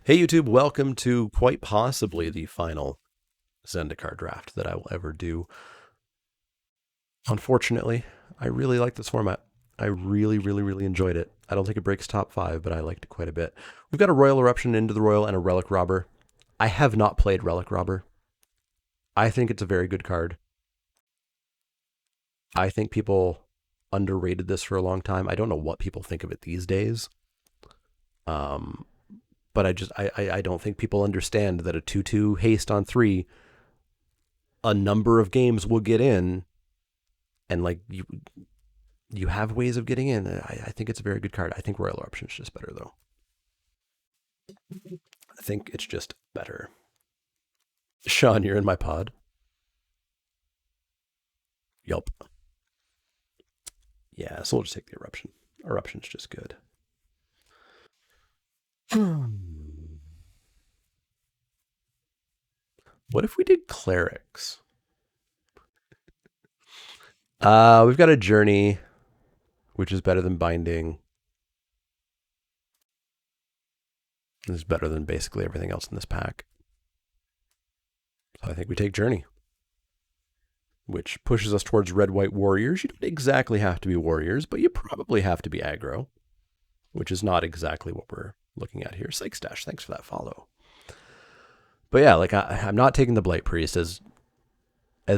Hey YouTube, welcome to quite possibly the final Zendikar draft that I will ever do. Unfortunately, I really like this format. I really enjoyed it. I don't think it breaks top five, but I liked it quite a bit. We've got a Royal Eruption, Into the Royal, and a Relic Robber. I have not played Relic Robber. I think it's a very good card. I think people underrated this for a long time. I don't know what people think of it these days. Um, but I don't think people understand that a 2/2 haste on three, a number of games will get in, and like you have ways of getting in. I think it's a very good card. I think Royal Eruption is just better though. I think it's just better. Sean, you're in my pod. Yup. Yeah, so we'll just take the Eruption. Eruption's just good. What if we did Clerics? We've got a Journey, which is better than Binding. This is better than basically everything else in this pack. So I think we take Journey, which pushes us towards Red-White Warriors. You don't exactly have to be Warriors, but you probably have to be aggro, which is not exactly what we're looking at here. Psych Stash, thanks for that follow. But yeah, like I'm not taking the Blight Priest as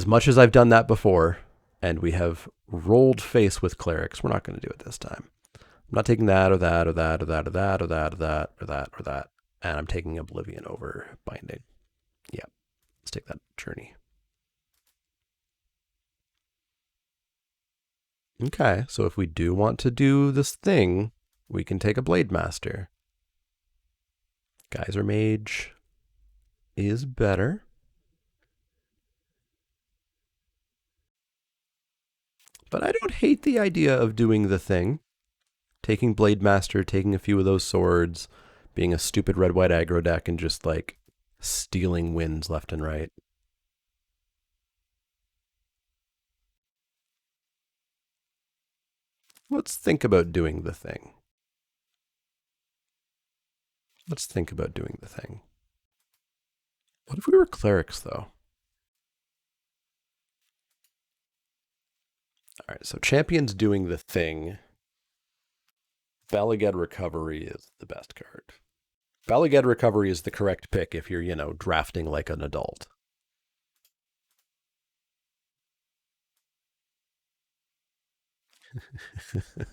much as I've done that before, and we have rolled face with Clerics. We're not going to do it this time. I'm not taking that or that or that or that or that or that or that or that or that, and I'm taking Oblivion over Binding. Yeah, let's take that Journey. Okay, so if we do want to do this thing, we can take a Blade Master. Geyser Mage is better. But I don't hate the idea of doing the thing. Taking Blade Master, taking a few of those swords, being a stupid red-white aggro deck, and just like stealing wins left and right. Let's think about doing the thing. Let's think about doing the thing. What if we were clerics, though? All right, so champions doing the thing. Balagad Recovery is the best card. Balagad Recovery is the correct pick if you're, drafting like an adult.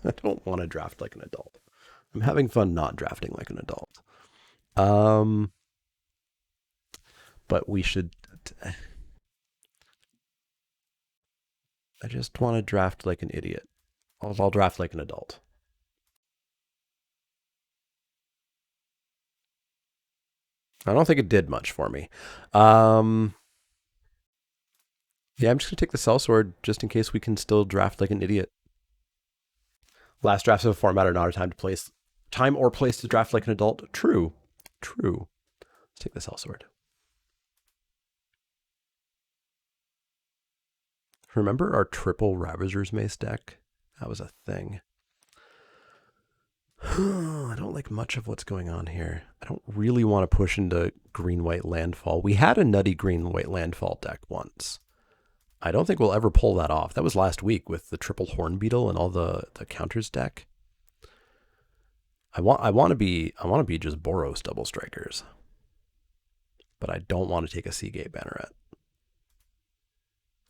I don't want to draft like an adult. I'm having fun not drafting like an adult. Um, but we should. I just want to draft like an idiot. I'll draft like an adult. I don't think it did much for me. Um, yeah, I'm just gonna take the sellsword just in case we can still draft like an idiot. Last drafts of a format are not a time or place to draft like an adult. True, true. Let's take the sellsword. Remember our triple Ravager's Mace deck? That was a thing. I don't like much of what's going on here. I don't really want to push into green-white landfall. We had a nutty green-white landfall deck once. I don't think we'll ever pull that off. That was last week with the triple horn beetle and all the counters deck. I want to be just Boros double strikers, but I don't want to take a Seagate Banneret.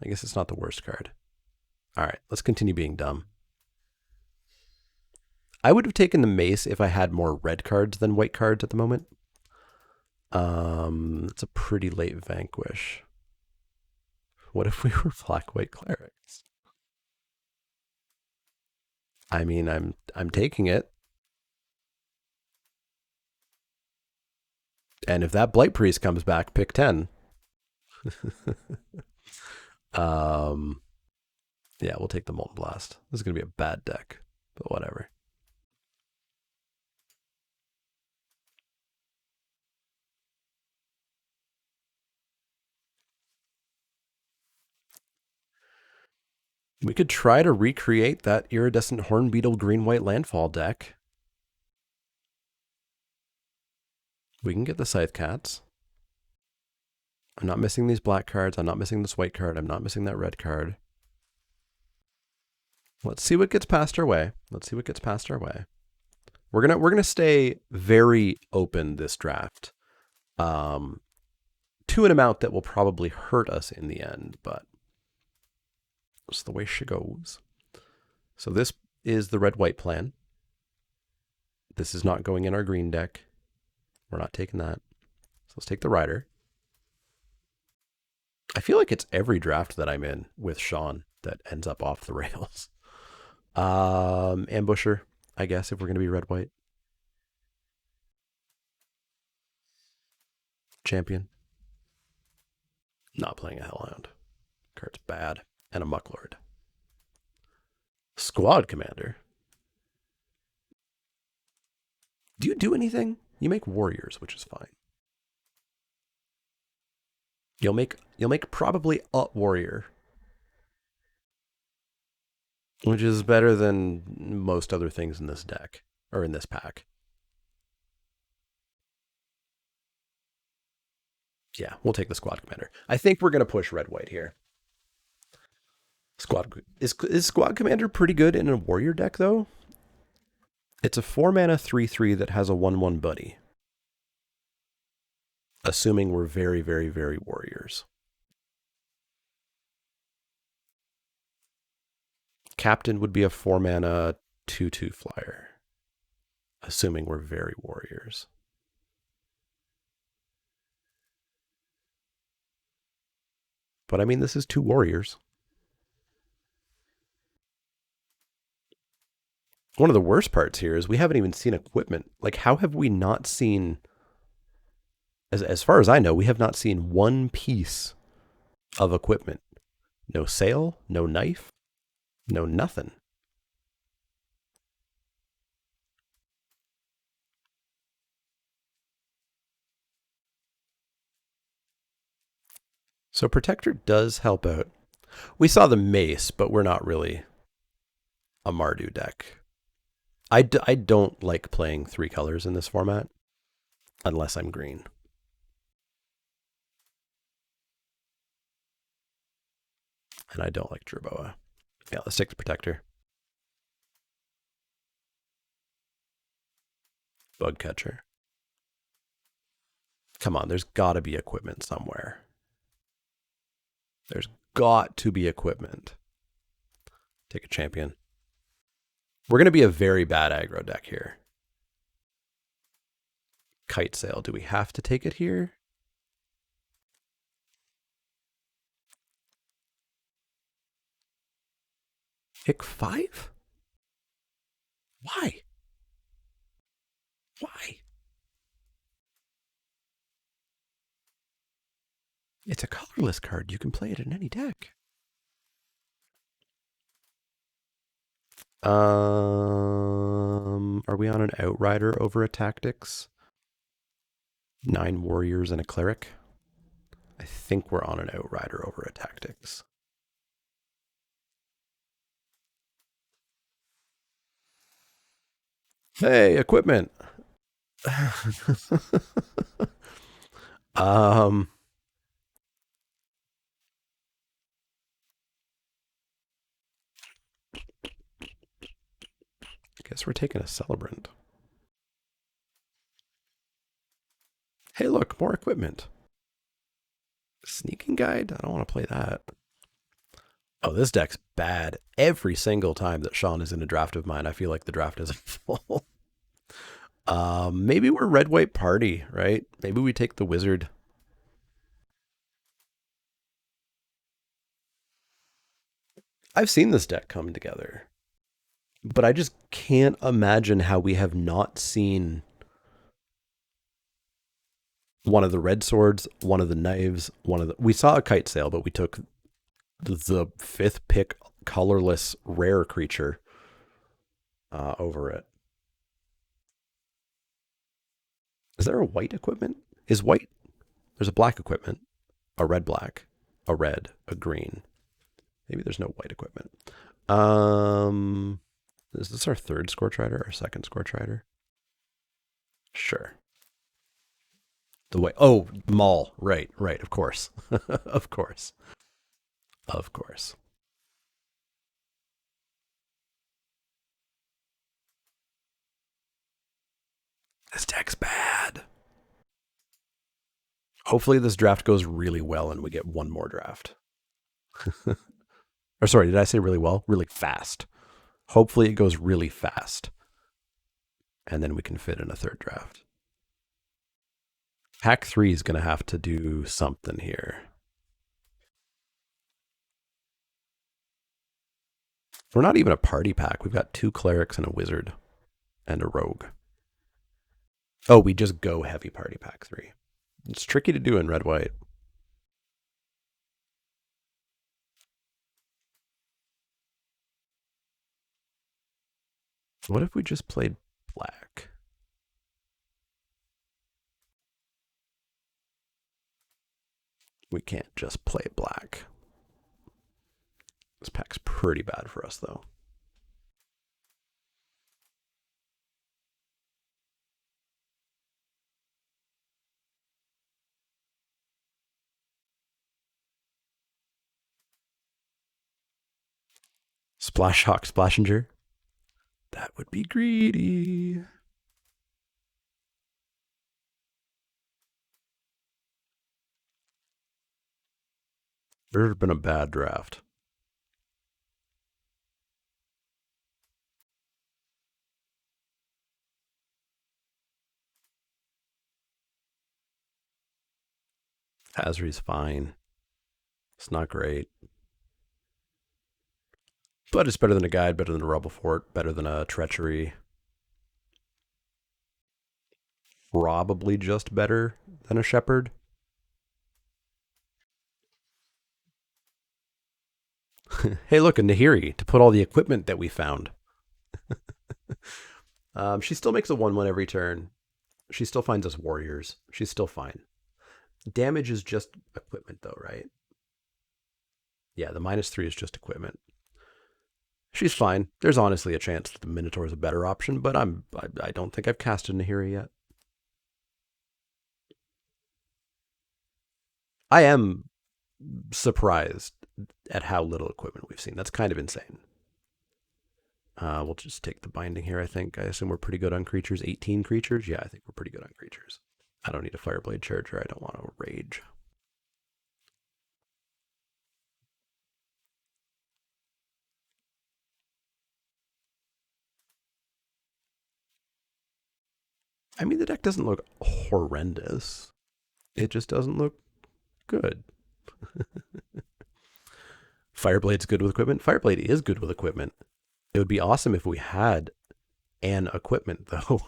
I guess it's not the worst card. All right, let's continue being dumb. I would have taken the mace if I had more red cards than white cards at the moment. It's a pretty late vanquish. What if we were black-white clerics? I mean, I'm taking it. And if that Blight Priest comes back, pick 10. um, yeah, we'll take the Molten Blast. This is going to be a bad deck, but whatever. We could try to recreate that Iridescent Hornbeetle green-white landfall deck. We can get the Scythe Cats. I'm not missing these black cards. I'm not missing this white card. I'm not missing that red card. Let's see what gets passed our way. Let's see what gets passed our way. We're gonna stay very open this draft, to an amount that will probably hurt us in the end, but it's the way she goes. So this is the red-white plan. This is not going in our green deck. We're not taking that. So let's take the Rider. I feel like it's every draft that I'm in with Sean that ends up off the rails. Ambusher, I guess, if we're going to be red-white. Champion. Not playing a Hellhound. Card's bad. And a Mucklord. Squad Commander. Do you do anything? You make warriors, which is fine. You'll make probably a warrior, which is better than most other things in this deck or in this pack. Yeah, we'll take the Squad Commander. I think we're gonna push red-white here. Is Squad Commander pretty good in a warrior deck though? It's a 4-mana 3/3 that has a 1/1 buddy. Assuming we're very, very, very warriors. Captain would be a 4-mana 2/2 flyer. Assuming we're very warriors. But I mean, this is 2 warriors. One of the worst parts here is we haven't even seen equipment. Like, how have we not seen, as far as I know, we have not seen one piece of equipment. No sail, no knife, no nothing. So Protector does help out. We saw the Mace, but we're not really a Mardu deck. I don't like playing 3 colors in this format unless I'm green. And I don't like Jerboa. Yeah, let's take the Protector. Bug Catcher. Come on, there's got to be equipment somewhere. There's got to be equipment. Take a champion. We're going to be a very bad aggro deck here. Kite Sail. Do we have to take it here? Pick 5? Why? Why? It's a colorless card. You can play it in any deck. Are we on an Outrider over a Tactics? 9 warriors and a cleric? I think we're on an Outrider over a Tactics. Hey, equipment. Guess we're taking a Celebrant. Hey, look, more equipment. Sneaking Guide? I don't want to play that. Oh, this deck's bad. Every single time that Sean is in a draft of mine, I feel like the draft isn't full. Maybe we're red-white party, right? Maybe we take the Wizard. I've seen this deck come together, but I just can't imagine how we have not seen one of the red swords, one of the knives, we saw a Kite Sail, but we took the 5th pick colorless rare creature over it. Is there a white equipment? Is white? There's a black equipment, a red-black, a red, a green. Maybe there's no white equipment. Is this our 3rd Scorch Rider or 2nd Scorch Rider? Sure. The way. Oh, Maul. Right, right. Of course. Of course. Of course. This deck's bad. Hopefully, this draft goes really well and we get one more draft. Or, sorry, did I say really well? Really fast. Hopefully, it goes really fast. And then we can fit in a third draft. Pack 3 is going to have to do something here. We're not even a party pack. We've got 2 clerics and a wizard and a rogue. Oh, we just go heavy party pack 3. It's tricky to do in red white. What if we just played black? We can't just play black. This pack's pretty bad for us, though. Splash Hawk Splashinger. That would be greedy. There's been a bad draft. Hazri's fine. It's not great. But it's better than a guide, better than a rebel fort, better than a treachery. Probably just better than a shepherd. Hey, look, a Nahiri to put all the equipment that we found. She still makes a 1-1 every turn. She still finds us warriors. She's still fine. Damage is just equipment, though, right? Yeah, the -3 is just equipment. She's fine. There's honestly a chance that the Minotaur is a better option, but I don't think I've casted Nahiri yet. I am surprised at how little equipment we've seen. That's kind of insane. We'll just take the binding here, I think. I assume we're pretty good on creatures. 18 creatures? Yeah, I think we're pretty good on creatures. I don't need a Fireblade Charger. I don't want to rage. I mean, the deck doesn't look horrendous. It just doesn't look good. Fireblade's good with equipment. Fireblade is good with equipment. It would be awesome if we had an equipment, though.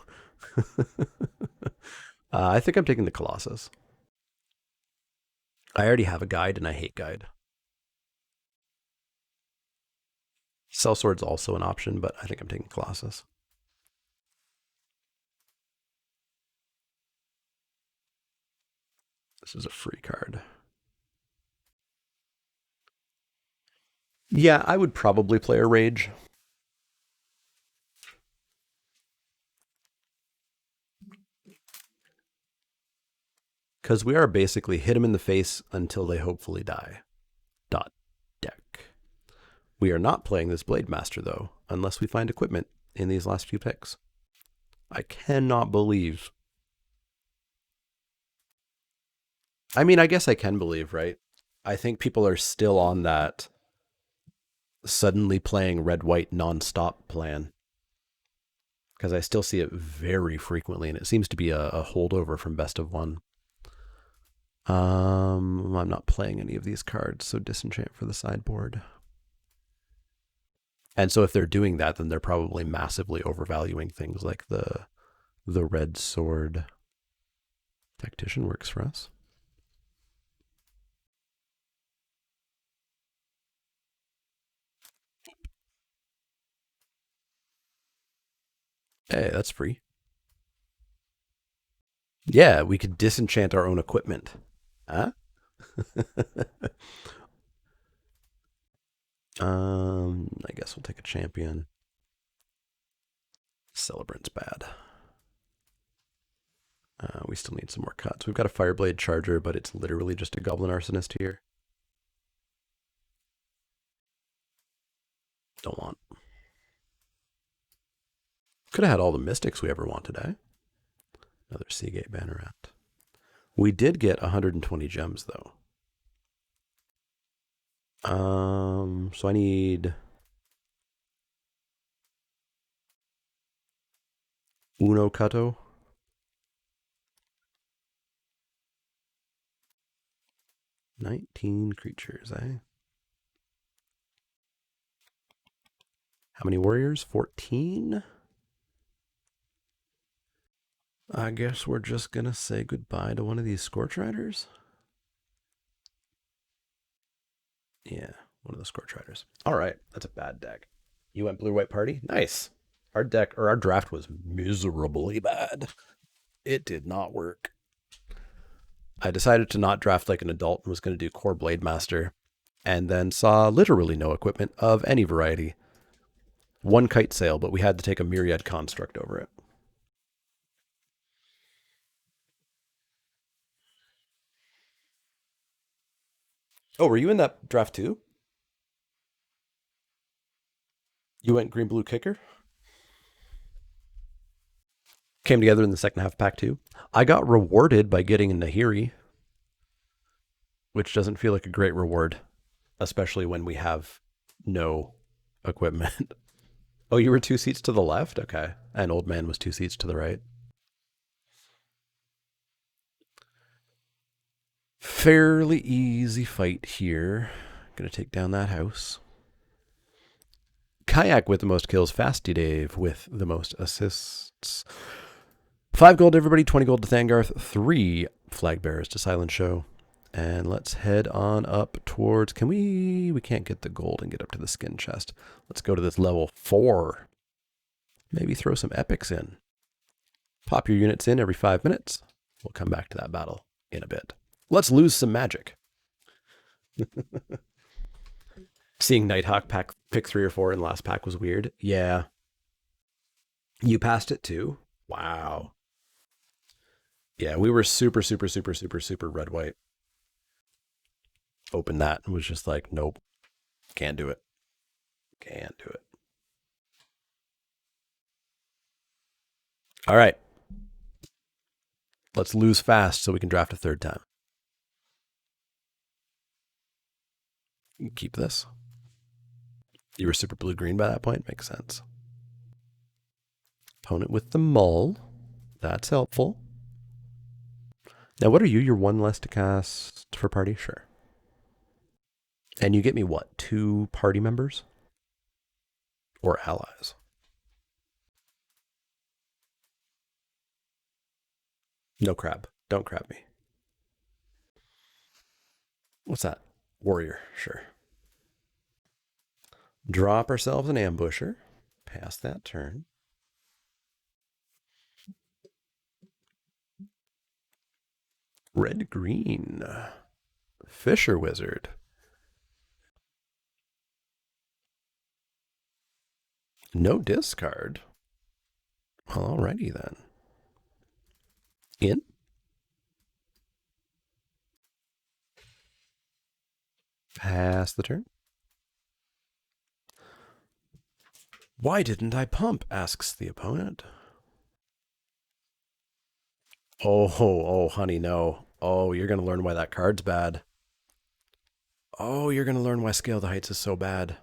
I think I'm taking the Colossus. I already have a guide, and I hate guide. Sellsword's also an option, but I think I'm taking Colossus. This is a free card. Yeah, I would probably play a Rage. Because we are basically hit them in the face until they hopefully die. Dot deck. We are not playing this Blade Master, though, unless we find equipment in these last few picks. I cannot believe. I mean, I guess I can believe, right? I think people are still on that suddenly playing red white nonstop plan because I still see it very frequently, and it seems to be a holdover from best of one. I'm not playing any of these cards, so disenchant for the sideboard. And so if they're doing that, then they're probably massively overvaluing things like the red sword. Tactician works for us. Hey, that's free. Yeah, we could disenchant our own equipment. Huh? I guess we'll take a champion. Celebrant's bad. We still need some more cuts. We've got a Fireblade Charger, but it's literally just a Goblin Arsonist here. Don't want. Could have had all the Mystics we ever wanted, eh? Another Seagate Banneret. We did get 120 gems, though. So I need Uno Kato. 19 creatures, eh? How many warriors? 14? I guess we're just gonna say goodbye to one of these Scorch Riders. Yeah, one of the Scorch Riders. All right, that's a bad deck. You went blue-white party? Nice. Our deck, or our draft was miserably bad. It did not work. I decided to not draft like an adult and was going to do Core Blade Master, and then saw literally no equipment of any variety. One Kite Sail, but we had to take a Myriad Construct over it. Oh, were you in that draft too? You went green blue kicker? Came together in the second half pack too. I got rewarded by getting a Nahiri, which doesn't feel like a great reward, especially when we have no equipment. Oh, you were 2 seats to the left? Okay. And Old Man was 2 seats to the right. Fairly easy fight here. Gonna take down that house. Kayak with the most kills. Fasty Dave with the most assists. 5 gold to everybody, 20 gold to Thangarth, 3 flag bearers to Silent Show. And let's head on up towards, we can't get the gold and get up to the skin chest. Let's go to this level 4. Maybe throw some epics in. Pop your units in every 5 minutes. We'll come back to that battle in a bit. Let's lose some magic. Seeing Nighthawk pick 3 or 4 in the last pack was weird. Yeah. You passed it too? Wow. Yeah, we were super red-white. Opened that and was just like, nope, can't do it. Can't do it. All right. Let's lose fast so we can draft a third time. Keep this. You were super blue-green by that point. Makes sense. Opponent with the Mull. That's helpful. Now, what are you? You're 1 less to cast for party? Sure. And you get me what? 2 party members? Or allies? No crab. Don't crab me. What's that? Warrior. Sure. Drop ourselves an ambusher. Pass that turn. Red-green. Fisher Wizard. No discard. Well, alrighty then. In. Pass the turn. Why didn't I pump? Asks the opponent. Oh, honey, no. Oh, you're going to learn why that card's bad. Oh, you're going to learn why Scale the Heights is so bad.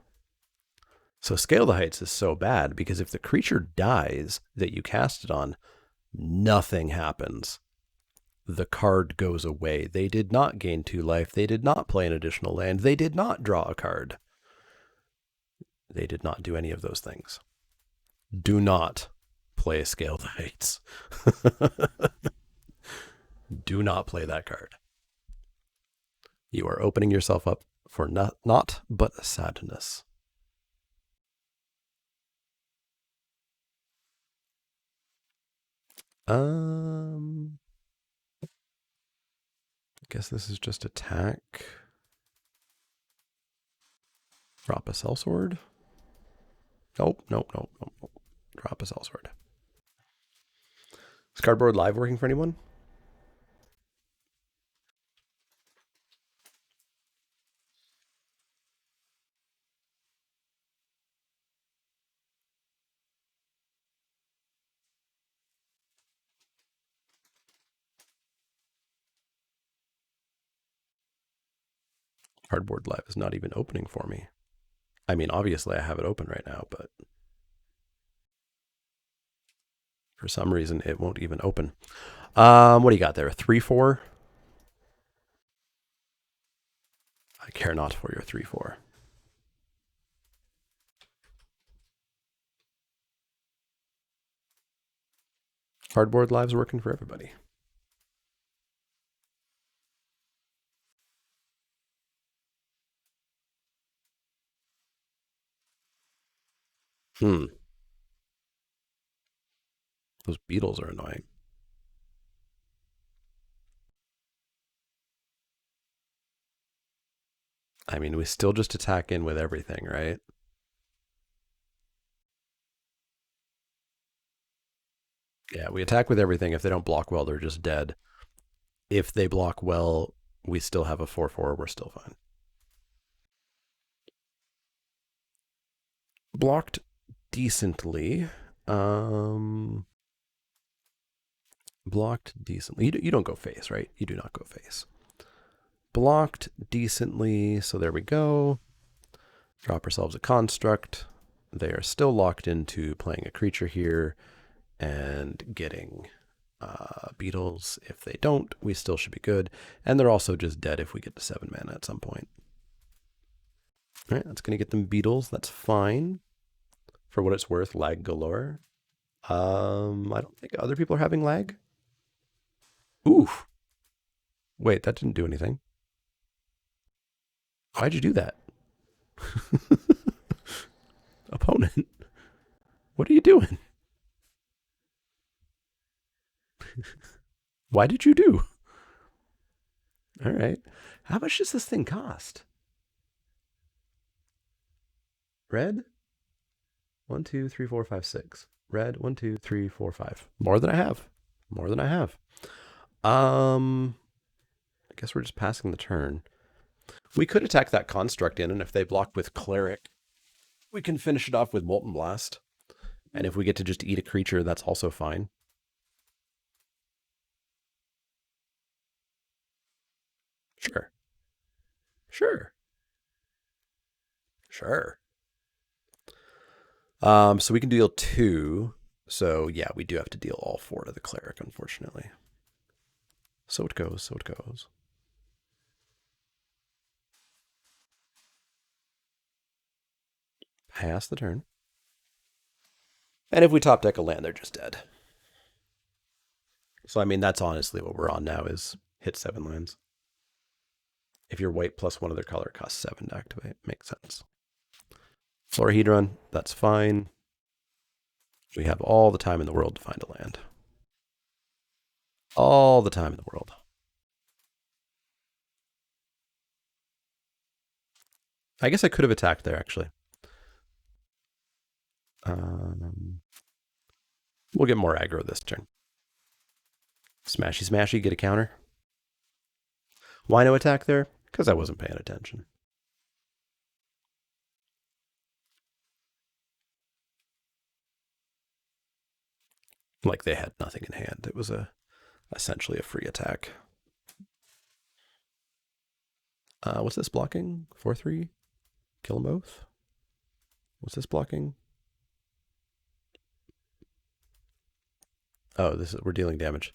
So Scale the Heights is so bad because if the creature dies that you cast it on, nothing happens. The card goes away. They did not gain 2 life. They did not play an additional land. They did not draw a card. They did not do any of those things. Do not play Scale the Heights. Do not play that card. You are opening yourself up for not but sadness. I guess this is just attack. Drop a sellsword. Nope. Drop a sellsword. Is Cardboard Live working for anyone? Cardboard Live is not even opening for me. I mean, obviously I have it open right now, but for some reason it won't even open. What do you got there? 3-4? I care not for your 3-4. Cardboard Live's working for everybody. Those beetles are annoying. I mean, we still just attack in with everything, right? Yeah, we attack with everything. If they don't block well, they're just dead. If they block well, we still have a 4-4. We're still fine. Blocked decently. Blocked decently. You don't go face, right? You do not go face. Blocked decently. So there we go. Drop ourselves a construct. They are still locked into playing a creature here and getting beetles. If they don't, we still should be good. And they're also just dead if we get to 7 mana at some point. All right, that's going to get them beetles. That's fine. For what it's worth, lag galore. I don't think other people are having lag. Oof. Wait, that didn't do anything. Why'd you do that? Opponent, what are you doing? Why did you do? All right. How much does this thing cost? Red? 1, 2, 3, 4, 5, 6. Red, 1, 2, 3, 4, 5. More than I have. More than I have. I guess we're just passing the turn. We could attack that construct in, and if they block with Cleric, we can finish it off with Molten Blast. And if we get to just eat a creature, that's also fine. Sure. Sure. Sure. So we can deal 2. So yeah, we do have to deal all 4 to the Cleric, unfortunately. So it goes, so it goes. Pass the turn. And if we top deck a land, they're just dead. So I mean, that's honestly what we're on now is hit 7 lands. If you're white plus 1 other color, it costs 7 to activate. Makes sense. Florahedron, that's fine. We have all the time in the world to find a land. All the time in the world. I guess I could have attacked there, actually. We'll get more aggro this turn. Smashy, smashy, get a counter. Why no attack there? Because I wasn't paying attention. Like they had nothing in hand. It was essentially a free attack. What's this blocking? 4-3? Kill them both? What's this blocking? Oh, we're dealing damage.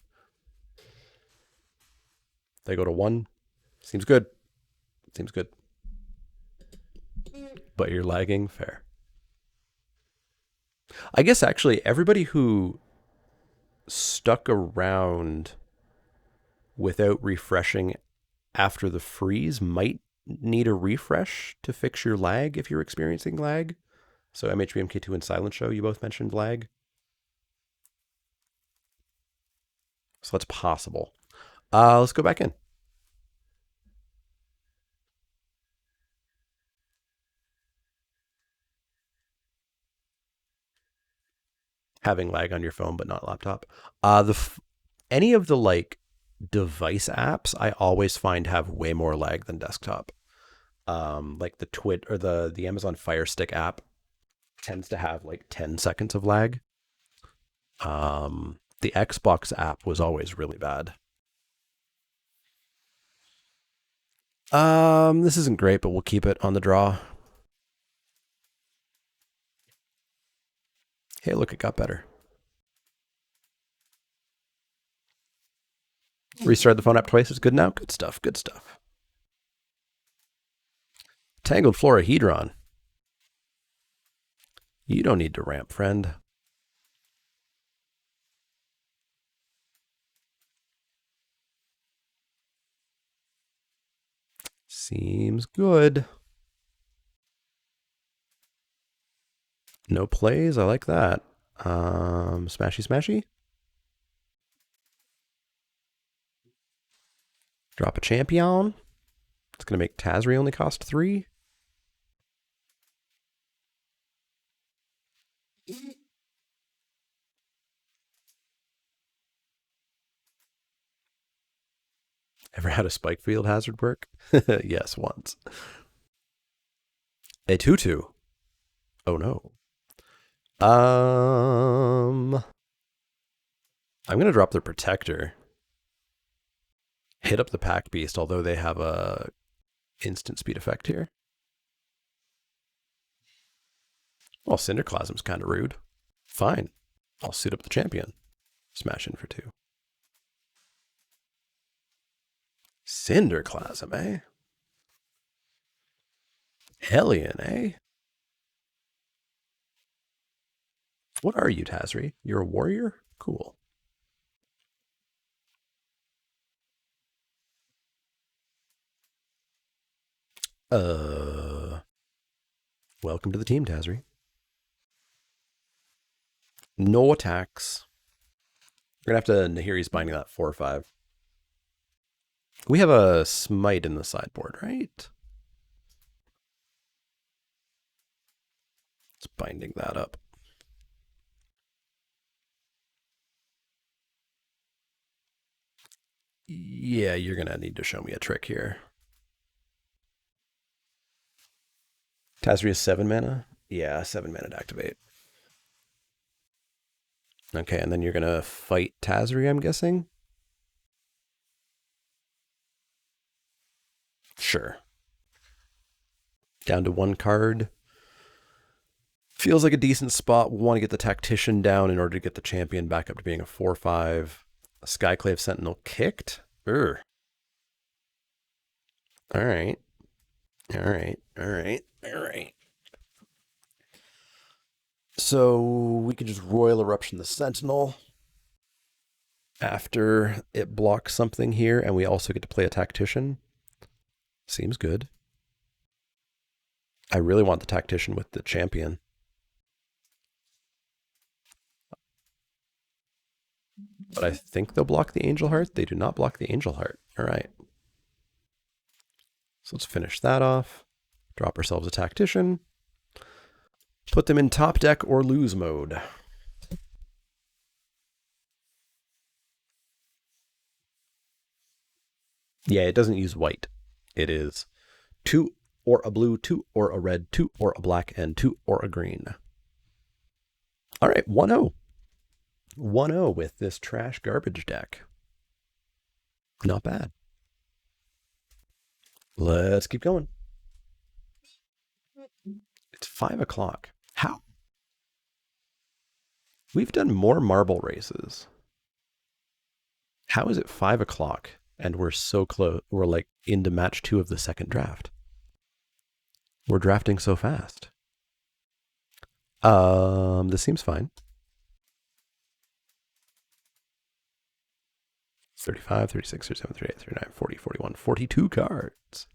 They go to 1. Seems good. Seems good. But you're lagging? Fair. I guess actually everybody who stuck around without refreshing after the freeze might need a refresh to fix your lag if you're experiencing lag. So MHBMK2 and Silent Show, you both mentioned lag. So that's possible. Let's go back in. Having lag on your phone but not laptop. Any of the like device apps I always find have way more lag than desktop. Like the or the Amazon Fire Stick app tends to have like 10 seconds of lag. The Xbox app was always really bad. This isn't great, but we'll keep it on the draw. Hey, look, it got better. Restart the phone app twice is good now. Good stuff. Good stuff. Tangled Florahedron. You don't need to ramp, friend. Seems good. No plays. I like that. Smashy, smashy. Drop a champion. It's going to make Tazri only cost 3. Ever had a spike field hazard work? Yes, once. A tutu. Oh no. I'm gonna drop their protector. Hit up the pack beast, although they have a instant speed effect here. Well, Cinderclasm's kind of rude. Fine. I'll suit up the champion. Smash in for 2. Cinderclasm, eh? Hellion, eh? What are you, Tazri? You're a warrior? Cool. Welcome to the team, Tazri. No attacks. We're gonna have to Nahiri's binding that 4 or 5. We have a smite in the sideboard, right? It's binding that up. Yeah, you're gonna need to show me a trick here. Tazri is 7 mana? Yeah, 7 mana to activate. Okay, and then you're gonna fight Tazri, I'm guessing? Sure. Down to 1 card. Feels like a decent spot. We want to get the Tactician down in order to get the champion back up to being a 4/5. A Skyclave Sentinel kicked? All right. All right. All right. All right. So we could just Royal Eruption the Sentinel after it blocks something here, and we also get to play a Tactician. Seems good. I really want the Tactician with the champion. But I think they'll block the Angel Heart. They do not block the Angel Heart. All right. So let's finish that off. Drop ourselves a Tactician. Put them in top deck or lose mode. Yeah, it doesn't use white. It is 2 or a blue, 2 or a red, 2 or a black, and 2 or a green. All right, 1-0. 1-0 with this trash garbage deck. Not bad. Let's keep going. It's 5 o'clock. How? We've done more marble races. How is it 5 o'clock and we're so close? We're like into match 2 of the second draft. We're drafting so fast. This seems fine. 35, 36, 37, 38, 39, 40, 41, 42 cards.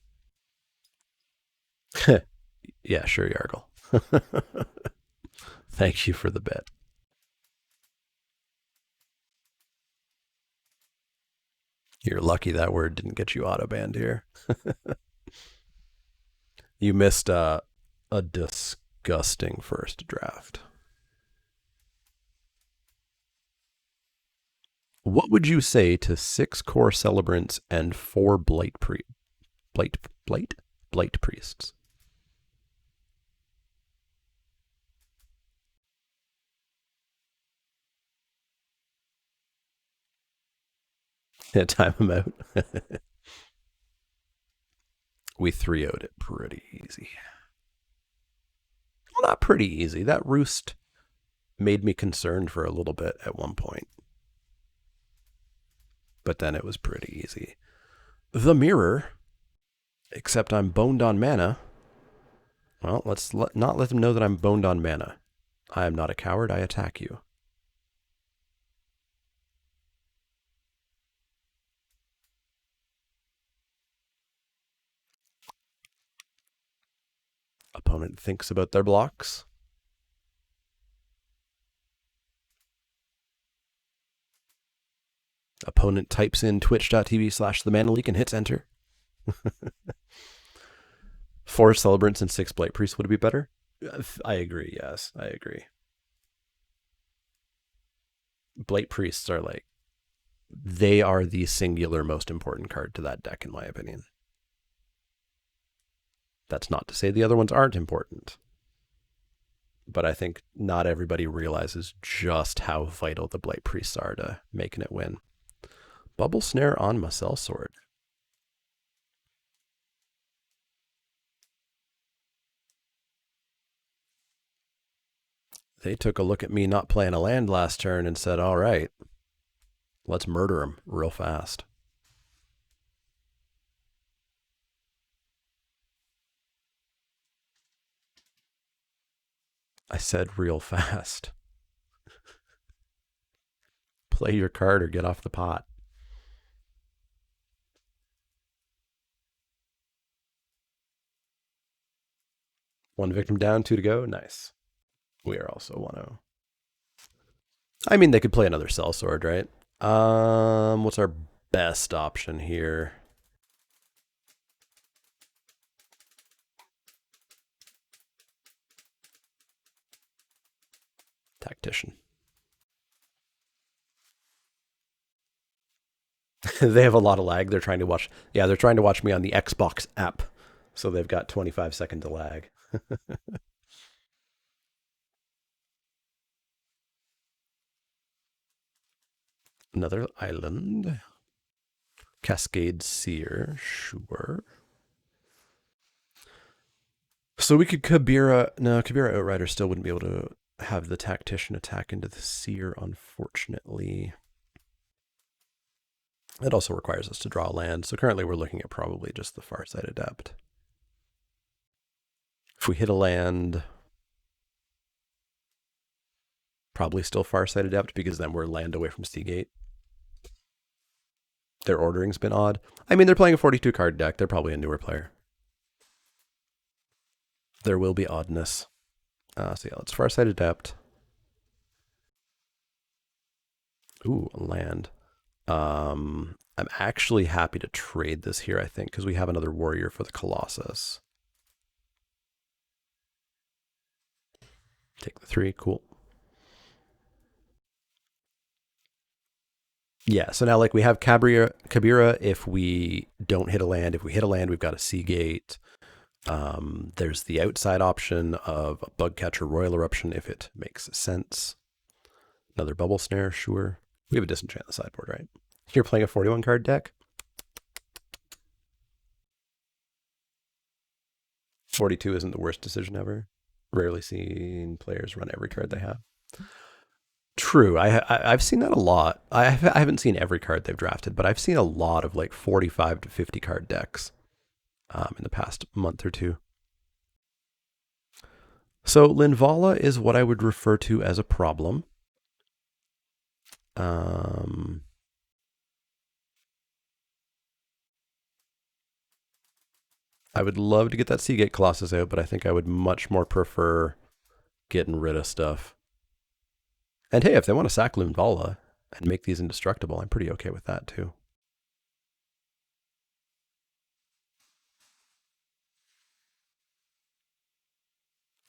Yeah, sure, Yargle. Thank you for the bet. You're lucky that word didn't get you auto banned here. You missed a disgusting first draft. What would you say to 6 core celebrants and 4 blight priests? Yeah, time them out. We 3-0'd it pretty easy. Well, not pretty easy. That roost made me concerned for a little bit at one point. But then it was pretty easy. The mirror, except I'm boned on mana. Well, let's not let them know that I'm boned on mana. I am not a coward, I attack you. Opponent thinks about their blocks. Opponent types in twitch.tv/themanaleak and hits enter. 4 Celebrants and 6 Blight Priests would be better? I agree, yes, I agree. Blight Priests are like, they are the singular most important card to that deck, in my opinion. That's not to say the other ones aren't important. But I think not everybody realizes just how vital the Blight Priests are to making it win. Bubble Snare on my Sellsword. They took a look at me not playing a land last turn and said, all right, let's murder him real fast. I said real fast. Play your card or get off the pot. One victim down, 2 to go. Nice. We are also 1-0. I mean, they could play another Sellsword, right? What's our best option here? Tactician. They have a lot of lag. They're trying to watch. Yeah, they're trying to watch me on the Xbox app. So they've got 25-second lag. Another island. Cascade Seer, sure. So we could Kabira. No, Kabira Outrider still wouldn't be able to have the Tactician attack into the Seer, unfortunately. It also requires us to draw land, so currently we're looking at probably just the Farsight Adept. If we hit a land, probably still Farsight Adept, because then we're land away from Seagate. Their ordering's been odd. I mean, they're playing a 42 card deck. They're probably a newer player. There will be oddness. So yeah, let's Farsight Adept. Ooh, land. I'm actually happy to trade this here, I think, because we have another warrior for the Colossus. Take the 3, cool. Yeah, so now like we have Kabira if we don't hit a land. If we hit a land, we've got a Seagate. There's the outside option of a Bugcatcher Royal Eruption if it makes sense. Another Bubble Snare, sure. We have a Disenchant on the sideboard, right? You're playing a 41 card deck? 42 isn't the worst decision ever. Rarely seen players run every card they have. True. I've seen that a lot. I haven't seen every card they've drafted, but I've seen a lot of like 45 to 50 card decks in the past month or two. So Linvala is what I would refer to as a problem. I would love to get that Seagate Colossus out, but I think I would much more prefer getting rid of stuff. And hey, if they want to sack Linvala and make these indestructible, I'm pretty okay with that too.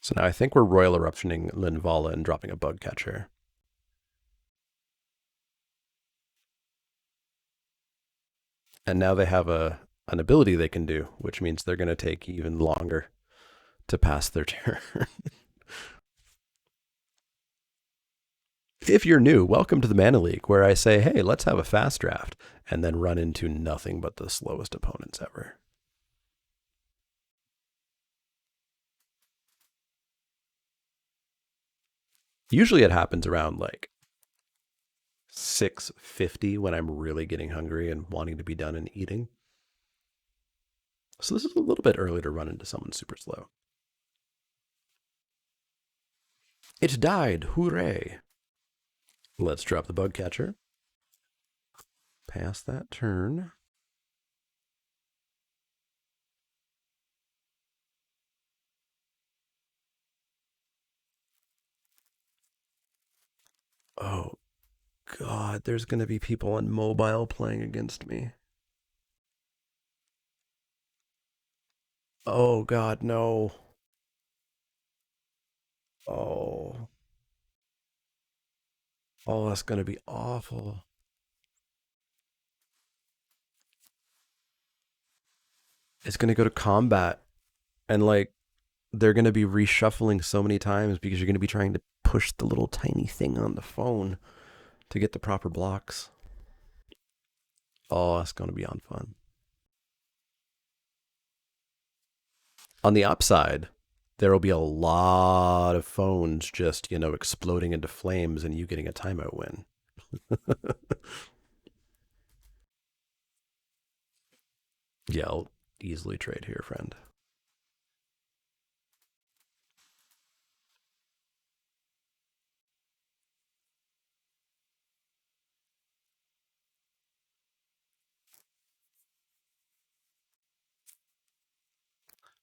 So now I think we're Royal Eruptioning Linvala and dropping a Bugcatcher. And now they have an ability they can do, which means they're going to take even longer to pass their turn. If you're new, welcome to the Mana League, where I say, hey, let's have a fast draft, and then run into nothing but the slowest opponents ever. Usually it happens around like 6:50 when I'm really getting hungry and wanting to be done and eating. So this is a little bit early to run into someone super slow. It died. Hooray. Let's drop the bug catcher. Pass that turn. Oh, God. There's going to be people on mobile playing against me. Oh, God, no. Oh. Oh, that's going to be awful. It's going to go to combat. And, like, they're going to be reshuffling so many times because you're going to be trying to push the little tiny thing on the phone to get the proper blocks. Oh, that's going to be on fun. On the upside, there will be a lot of phones just, exploding into flames and you getting a timeout win. Yeah, I'll easily trade here, friend.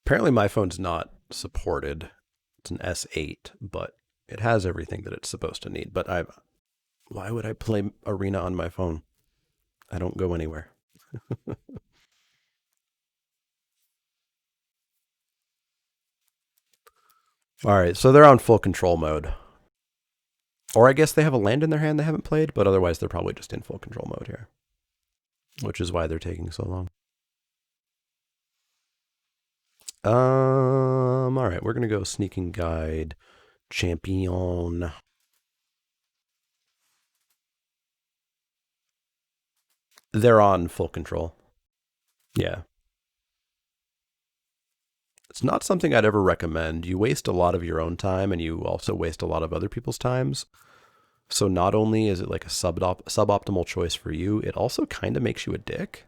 Apparently, my phone's not supported. It's an S8, but it has everything that it's supposed to need. But why would I play Arena on my phone? I don't go anywhere. All right, so they're on full control mode. Or I guess they have a land in their hand they haven't played, but otherwise they're probably just in full control mode here, which is why they're taking so long. All right, we're gonna go sneaking guide champion. They're on full control. Yeah, it's not something I'd ever recommend. You waste a lot of your own time, and you also waste a lot of other people's times. So not only is it like a suboptimal choice for you, it also kind of makes you a dick.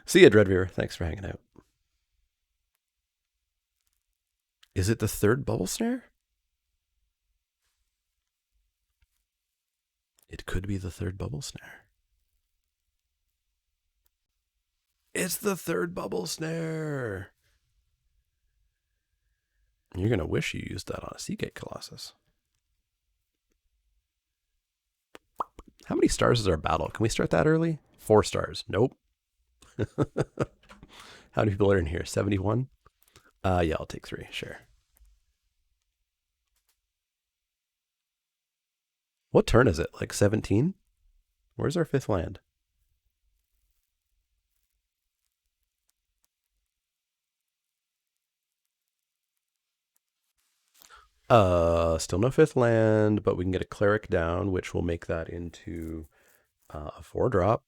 See ya, Dreadviewer. Thanks for hanging out. Is it the third bubble snare? It could be the third bubble snare. It's the third bubble snare. You're going to wish you used that on a Seagate Colossus. How many stars is our battle? Can we start that early? 4 stars. Nope. How many people are in here? 71? Yeah, I'll take 3. Sure. What turn is it? Like 17? Where's our 5th land? Still no 5th land, but we can get a cleric down, which will make that into a 4-drop,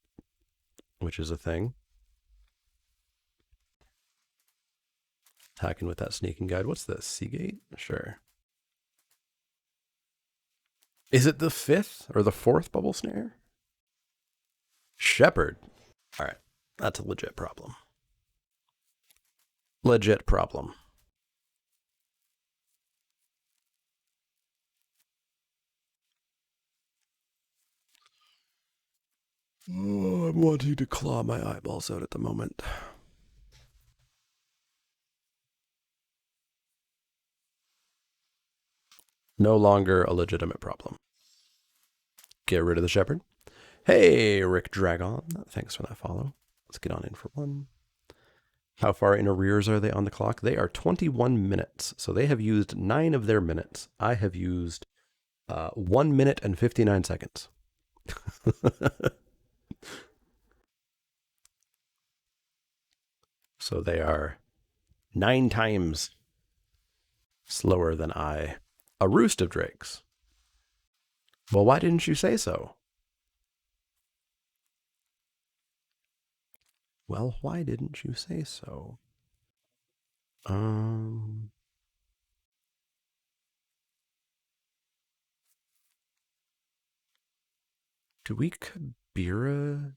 which is a thing. Hacking with that sneaking guide. What's this? Seagate? Sure. Is it the 5th or the 4th bubble snare? Shepherd. All right. That's a legit problem. Legit problem. Oh, I'm wanting to claw my eyeballs out at the moment. No longer a legitimate problem. Get rid of the shepherd. Hey, Rick Dragon. Thanks for that follow. Let's get on in for one. How far in arrears are they on the clock? They are 21 minutes. So they have used 9 of their minutes. I have used 1 minute and 59 seconds. So they are 9 times slower than I. A roost of drakes. Well, why didn't you say so? Well, why didn't you say so? Um, Do we Kabira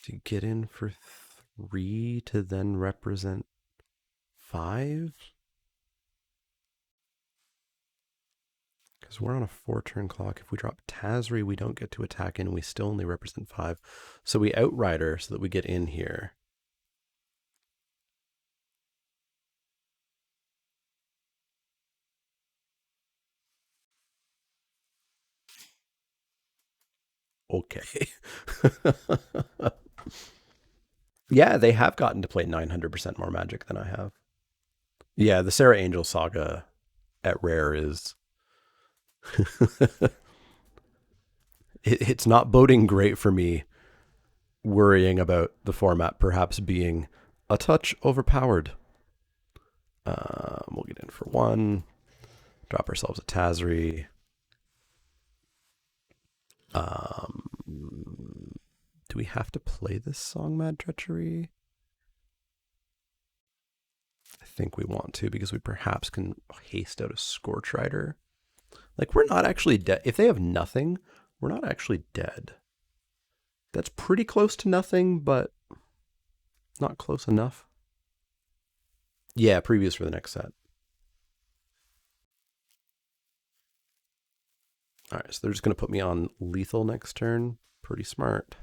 to get in for 3 to then represent 5? Because we're on a 4-turn clock. If we drop Tazri, we don't get to attack in. We still only represent 5. So we Outrider so that we get in here. Okay. Yeah, they have gotten to play 900% more Magic than I have. Yeah, the Sarah Angel Saga at Rare is... it's not boding great for me, worrying about the format perhaps being a touch overpowered. We'll get in for 1. Drop ourselves a Tazri. Do we have to play this song, Mad Treachery? I think we want to because we perhaps can haste out a Scorch Rider. Like, we're not actually dead. If they have nothing, we're not actually dead. That's pretty close to nothing, but not close enough. Yeah, previews for the next set. All right, so they're just going to put me on lethal next turn. Pretty smart.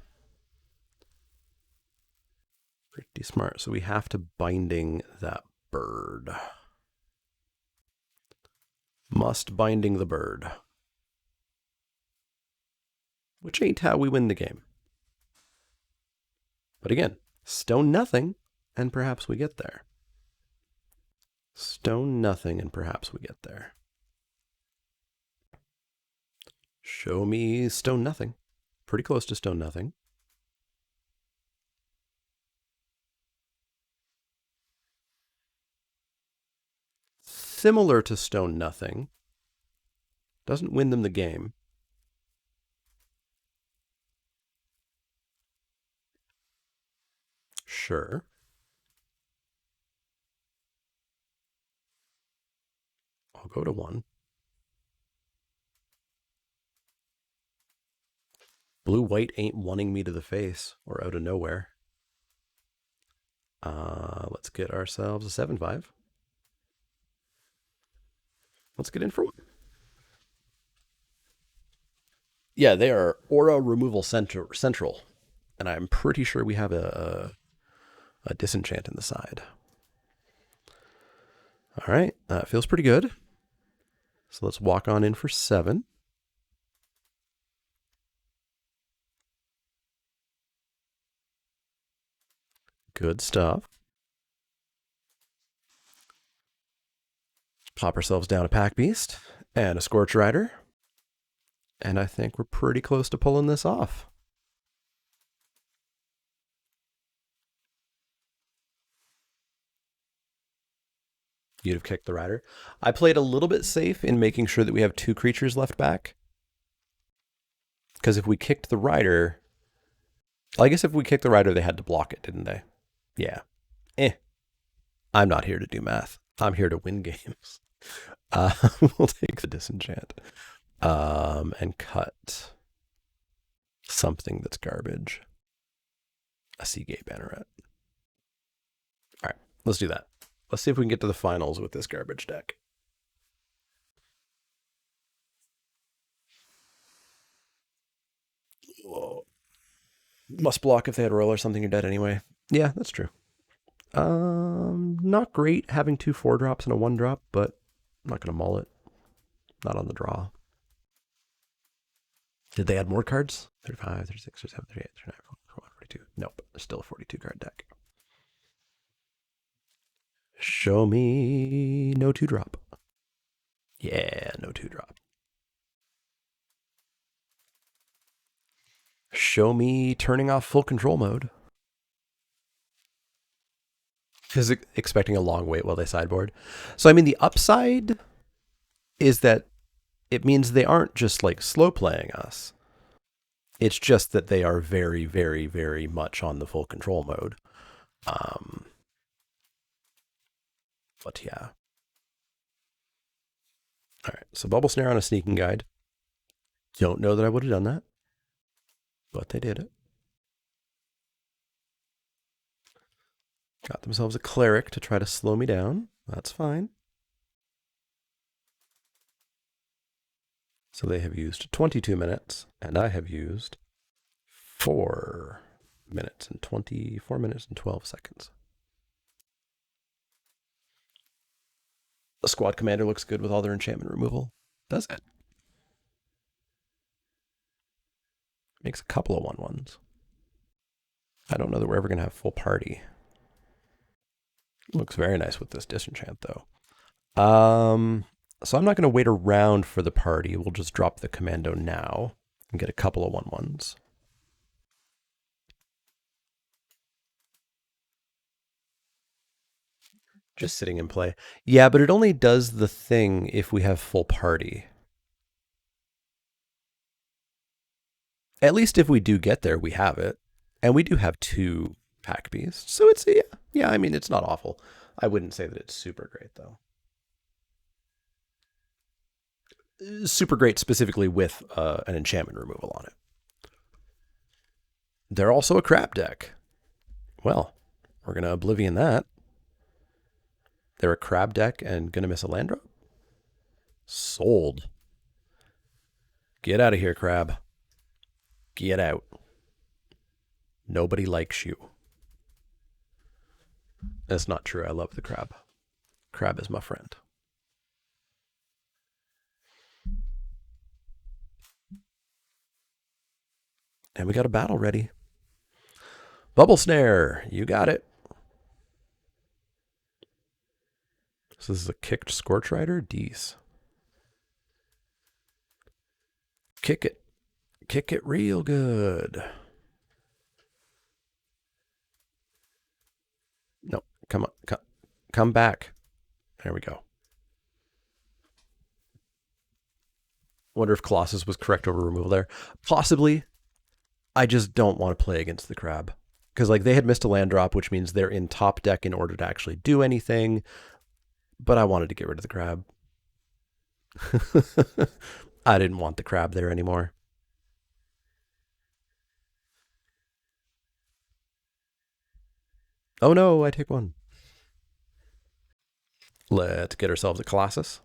Pretty smart. So we have to binding that bird. Must binding the bird. Which ain't how we win the game. But again, stone nothing, and perhaps we get there. Stone nothing, and perhaps we get there. Show me stone nothing. Pretty close to stone nothing. Similar to stone nothing. Doesn't win them the game. Sure. I'll go to 1. Blue-white ain't wanting me to the face or out of nowhere. Let's get ourselves a 7/5. Let's get in for 1. Yeah, they are Aura Removal Central. And I'm pretty sure we have a Disenchant in the side. All right, that feels pretty good. So let's walk on in for 7. Good stuff. Pop ourselves down a Pack Beast and a Scorch Rider. And I think we're pretty close to pulling this off. You'd have kicked the Rider. I played a little bit safe in making sure that we have 2 creatures left back. Because if we kicked the Rider... I guess if we kicked the Rider, they had to block it, didn't they? Yeah. I'm not here to do math. I'm here to win games. We'll take the Disenchant. And cut something that's garbage. A Seagate Banneret. All right, let's do that. Let's see if we can get to the finals with this garbage deck. Whoa. Must block if they had roll or something, you're dead anyway. Yeah, that's true. Not great having 2 4-drops and a 1-drop, but I'm not going to mull it. Not on the draw. Did they add more cards? 35, 36, 37, 38, 39, 41, 42. Nope, still a 42 card deck. Show me no 2-drop. Yeah, no 2-drop. Show me turning off full control mode. Because expecting a long wait while they sideboard. So, I mean, the upside is that it means they aren't just like slow playing us. It's just that they are very, very, very much on the full control mode. But yeah. All right, so Bubble Snare on a Sneaking Guide. Don't know that I would have done that, but they did it. Got themselves a cleric to try to slow me down. That's fine. So they have used 22 minutes, and I have used 4 minutes and 12 seconds. The squad commander looks good with all their enchantment removal. Does it? Makes a couple of 1/1s. I don't know that we're ever going to have full party. Looks very nice with this disenchant, though. So I'm not going to wait around for the party. We'll just drop the commando now and get a couple of 1/1s. Just sitting in play. Yeah, but it only does the thing if we have full party. At least if we do get there, we have it. And we do have 2 pack beasts. So it's, yeah, I mean, it's not awful. I wouldn't say that it's super great, though. Super great specifically with an enchantment removal on it. They're also a crap deck. Well, we're going to Oblivion that. They're a crab deck and going to miss a land drop? Sold. Get out of here, crab. Get out. Nobody likes you. That's not true. I love the crab. Crab is my friend. And we got a battle ready. Bubble Snare. You got it. So this is a kicked Scorch Rider? Dees. Kick it. Kick it real good. No, come on. Come back. There we go. Wonder if Colossus was correct over removal there. Possibly. I just don't want to play against the crab. Because like they had missed a land drop, which means they're in top deck in order to actually do anything. But I wanted to get rid of the crab. I didn't want the crab there anymore. Oh no, I take 1. Let's get ourselves a Colossus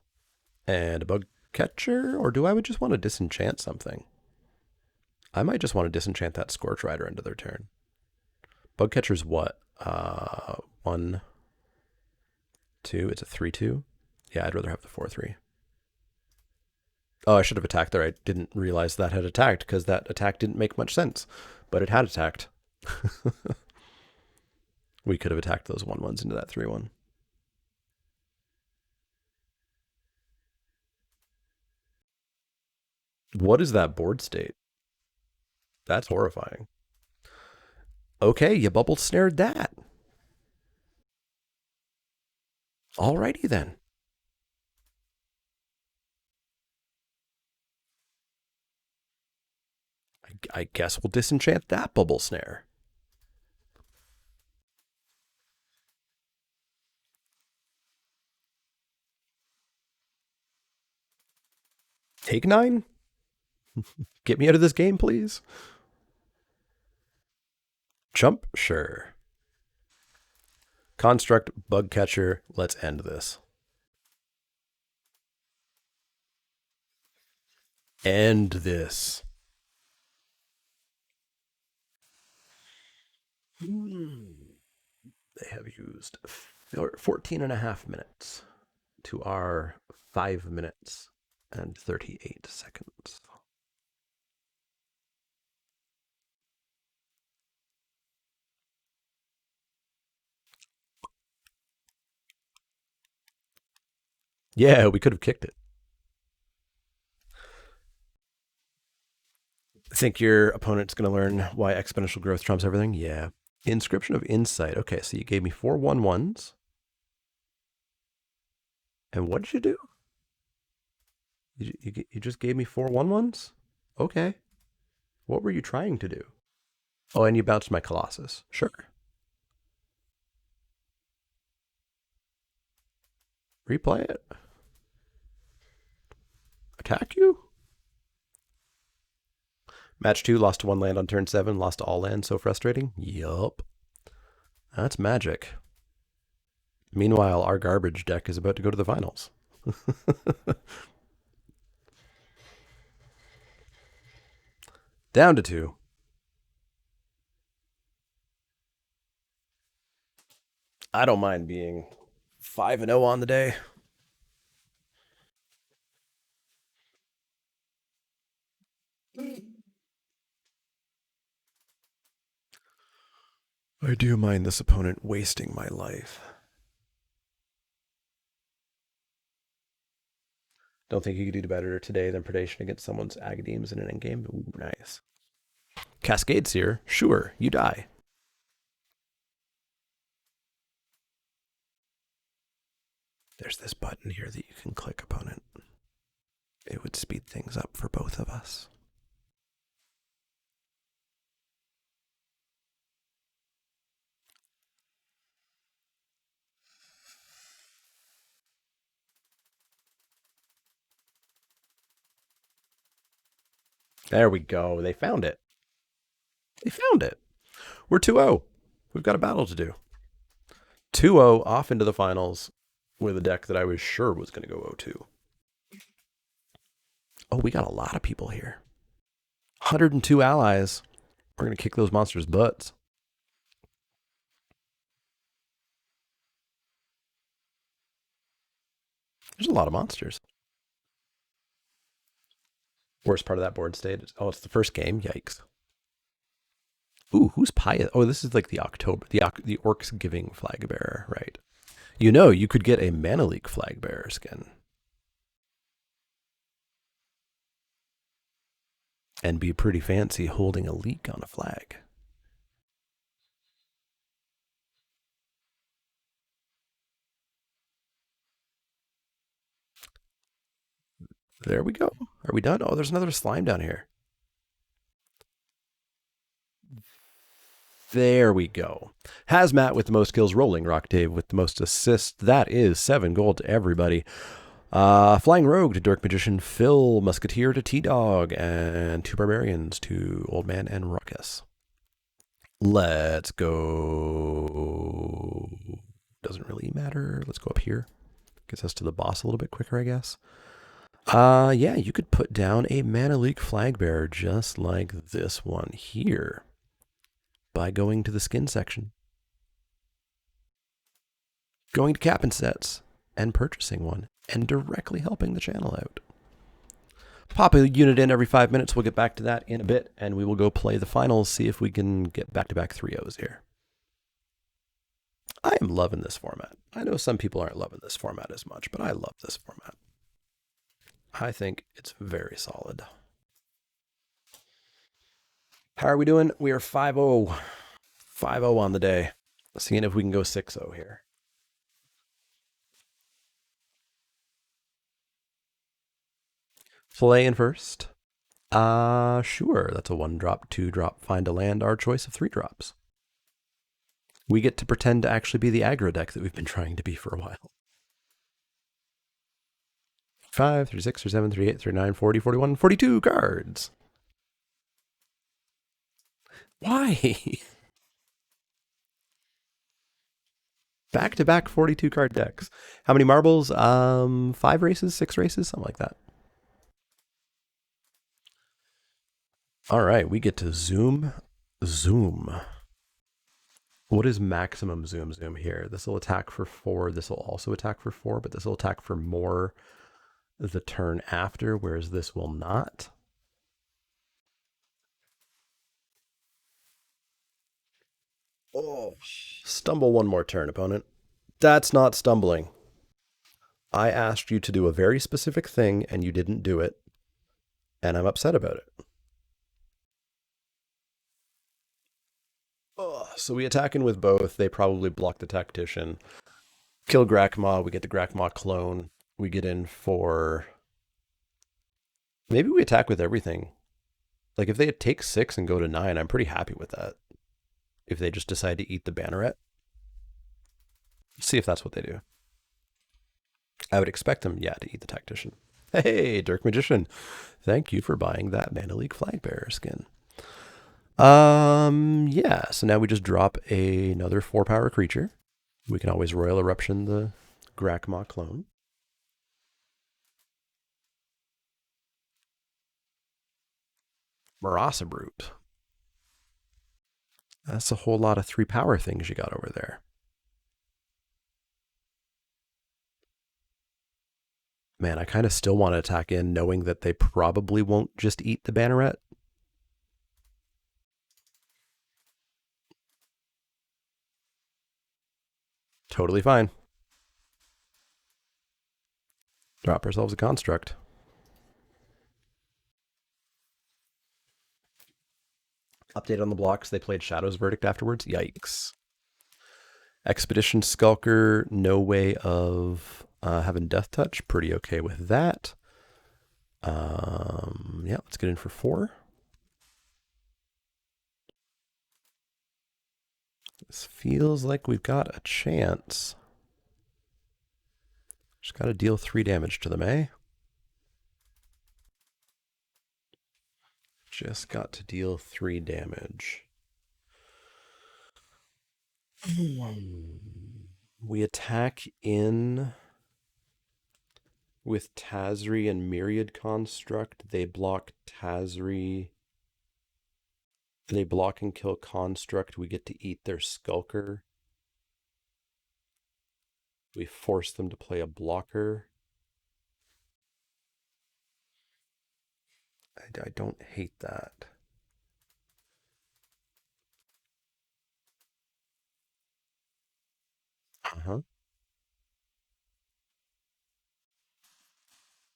and a Bug Catcher. Or do I would just want to disenchant something? I might just want to disenchant that Scorch Rider into their turn. Bug Catcher's what? 1, 2. It's a 3/2. Yeah, I'd rather have the 4/3. Oh, I should have attacked there. I didn't realize that had attacked because that attack didn't make much sense. But it had attacked. We could have attacked those 1/1s into that 3/1. What is that board state? That's horrifying. Okay, you bubble snared that. Alrighty then. I guess we'll disenchant that bubble snare. Take 9? Get me out of this game, please. Jump? Sure. Construct, Bug Catcher. Let's end this. End this. They have used 14 and a half minutes to our 5 minutes and 38 seconds. Yeah, we could have kicked it. Think your opponent's going to learn why exponential growth trumps everything? Yeah. Inscription of Insight. Okay, so you gave me 4 1/1s. And what did you do? You just gave me 4 1/1s? Okay. What were you trying to do? Oh, and you bounced my Colossus. Sure. Replay it. Attack you? Match 2, lost to 1 land on turn 7, lost to all lands, so frustrating. Yup. That's magic. Meanwhile, our garbage deck is about to go to the finals. Down to 2. I don't mind being 5-0 on the day. I do mind this opponent wasting my life. Don't think you could do better today than predation against someone's Agademes in an endgame. Ooh, nice. Cascade Seer, sure, you die. There's this button here that you can click, opponent. It would speed things up for both of us. There we go. They found it. They found it. We're 2-0. We've got a battle to do. 2-0 off into the finals with a deck that I was sure was going to go 0-2. Oh, we got a lot of people here. 102 allies. We're going to kick those monsters' butts. There's a lot of monsters. Worst part of that board state is, oh, it's the first game. Yikes. Ooh, who's Pious? Oh, this is like the October, the Orcs Giving flag bearer, right? You know, you could get a Mana Leek flag bearer skin. And be pretty fancy holding a leek on a flag. There we go. Are we done? Oh, there's another slime down here. There we go. Hazmat with the most kills, Rolling Rock Dave with the most assists. That is 7 gold to everybody. Flying Rogue to Dork Magician, Phil, Musketeer to T-Dog, and 2 Barbarians to Old Man and Ruckus. Let's go. Doesn't really matter. Let's go up here. Gets us to the boss a little bit quicker, I guess. Yeah, you could put down a Mana Leek flag bearer just like this one here by going to the skin section, going to Cap and Sets, and purchasing one, and directly helping the channel out. Pop a unit in every 5 minutes. We'll get back to that in a bit, and we will go play the finals, see if we can get back-to-back 3-0s here. I am loving this format. I know some people aren't loving this format as much, but I love this format. I think it's very solid. How are we doing? We are 5-0. 5-0 on the day. Seeing if we can go 6-0 here. Playing first. Sure. That's a 1-drop, 2-drop, find a land, our choice of 3 drops. We get to pretend to actually be the aggro deck that we've been trying to be for a while. 5, 36, 37, 38, 39, 40, 41, 42 cards. Why? Back-to-back 42 card decks. How many marbles? 5 races, 6 races, something like that. All right, we get to zoom. What is maximum zoom here? This will attack for 4. This will also attack for 4, but this will attack for more the turn after, whereas this will not. Oh, stumble one more turn, opponent. That's not stumbling. I asked you to do a very specific thing, and you didn't do it, and I'm upset about it. Oh, so we attacking with both. They probably block the Tactician. Kill Grakmaw. We get the Grakmaw clone. We get in for... Maybe we attack with everything. Like, if they take 6 and go to 9, I'm pretty happy with that. If they just decide to eat the Banneret. See if that's what they do. I would expect them, yeah, to eat the Tactician. Hey, Dirk Magician. Thank you for buying that Mana Leek Flag Bearer skin. Yeah, so now we just drop another 4-power creature. We can always Royal Eruption the Grakma clone. Marasa Brute. That's a whole lot of 3-power things you got over there. Man, I kind of still want to attack in knowing that they probably won't just eat the Banneret. Totally fine. Drop ourselves a construct. Update on the blocks. They played Shadow's Verdict afterwards. Yikes. Expedition Skulker, no way of having Death Touch. Pretty okay with that. Yeah, let's get in for 4. This feels like we've got a chance. Just got to deal 3 damage to them, eh? Just got to deal 3 damage. We attack in with Tazri and Myriad Construct. They block Tazri. They block and kill Construct. We get to eat their Skulker. We force them to play a blocker. I don't hate that. Uh-huh.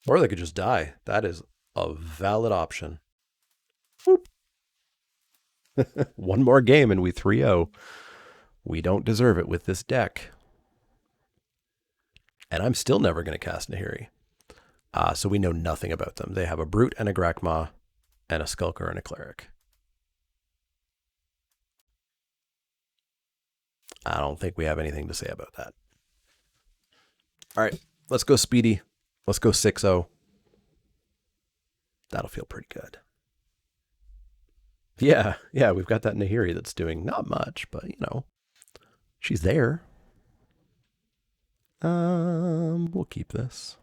Or they could just die. That is a valid option. One more game and we 3-0. We don't deserve it with this deck. And I'm still never going to cast Nahiri. So we know nothing about them. They have a Brute and a Grakma and a Skulker and a Cleric. I don't think we have anything to say about that. All right, let's go speedy. Let's go 6-0. That'll feel pretty good. Yeah, we've got that Nahiri that's doing not much, but you know, she's there. We'll keep this.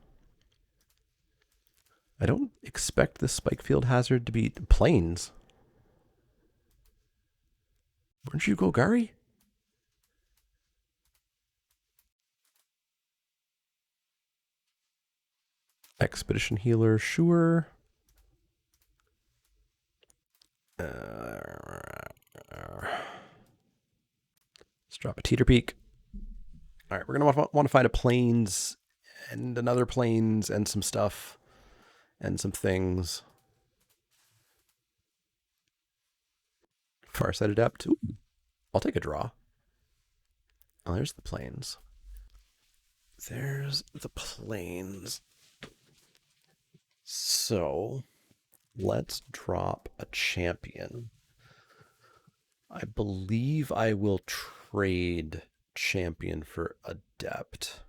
I don't expect this Spikefield Hazard to be planes. Where'd you go, Gary? Expedition Healer, sure. Let's drop a Teeter Peak. All right, we're going to want to find a planes and another planes and some stuff and some things. Farsight Adept. Ooh, I'll take a draw. Oh, there's the planes. There's the planes. So let's drop a champion. I believe I will trade champion for adept.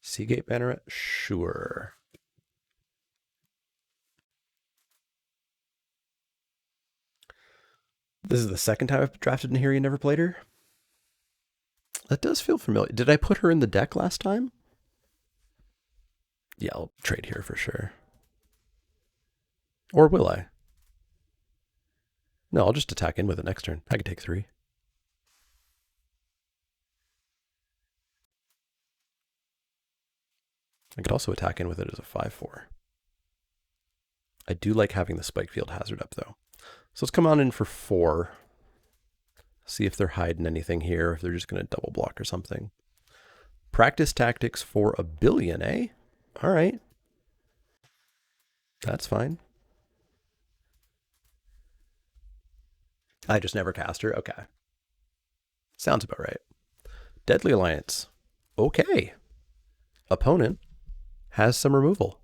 Seagate Banneret? Sure. This is the second time I've drafted Nahiri and never played her. That does feel familiar. Did I put her in the deck last time? Yeah, I'll trade here for sure. Or will I? No, I'll just attack in with it next turn. I can take 3. I could also attack in with it as a 5/4. I do like having the Spikefield Hazard up, though. So let's come on in for 4. See if they're hiding anything here, if they're just going to double block or something. Practice tactics for a billion, eh? All right. That's fine. I just never cast her? Okay. Sounds about right. Deadly Alliance. Okay. Opponent has some removal.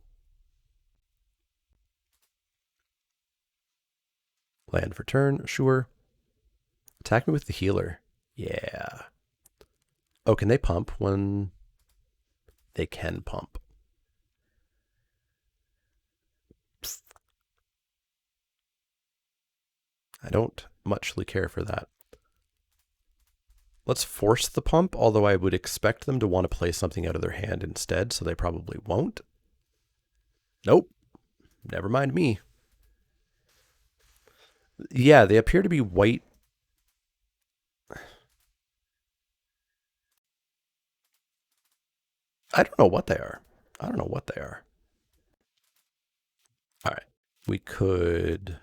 Land for turn, sure. Attack me with the healer. Yeah. Oh, can they pump when they can pump? I don't muchly care for that. Let's force the pump, although I would expect them to want to play something out of their hand instead, so they probably won't. Nope. Never mind me. Yeah, they appear to be white. I don't know what they are. I don't know what they are. All right. We could.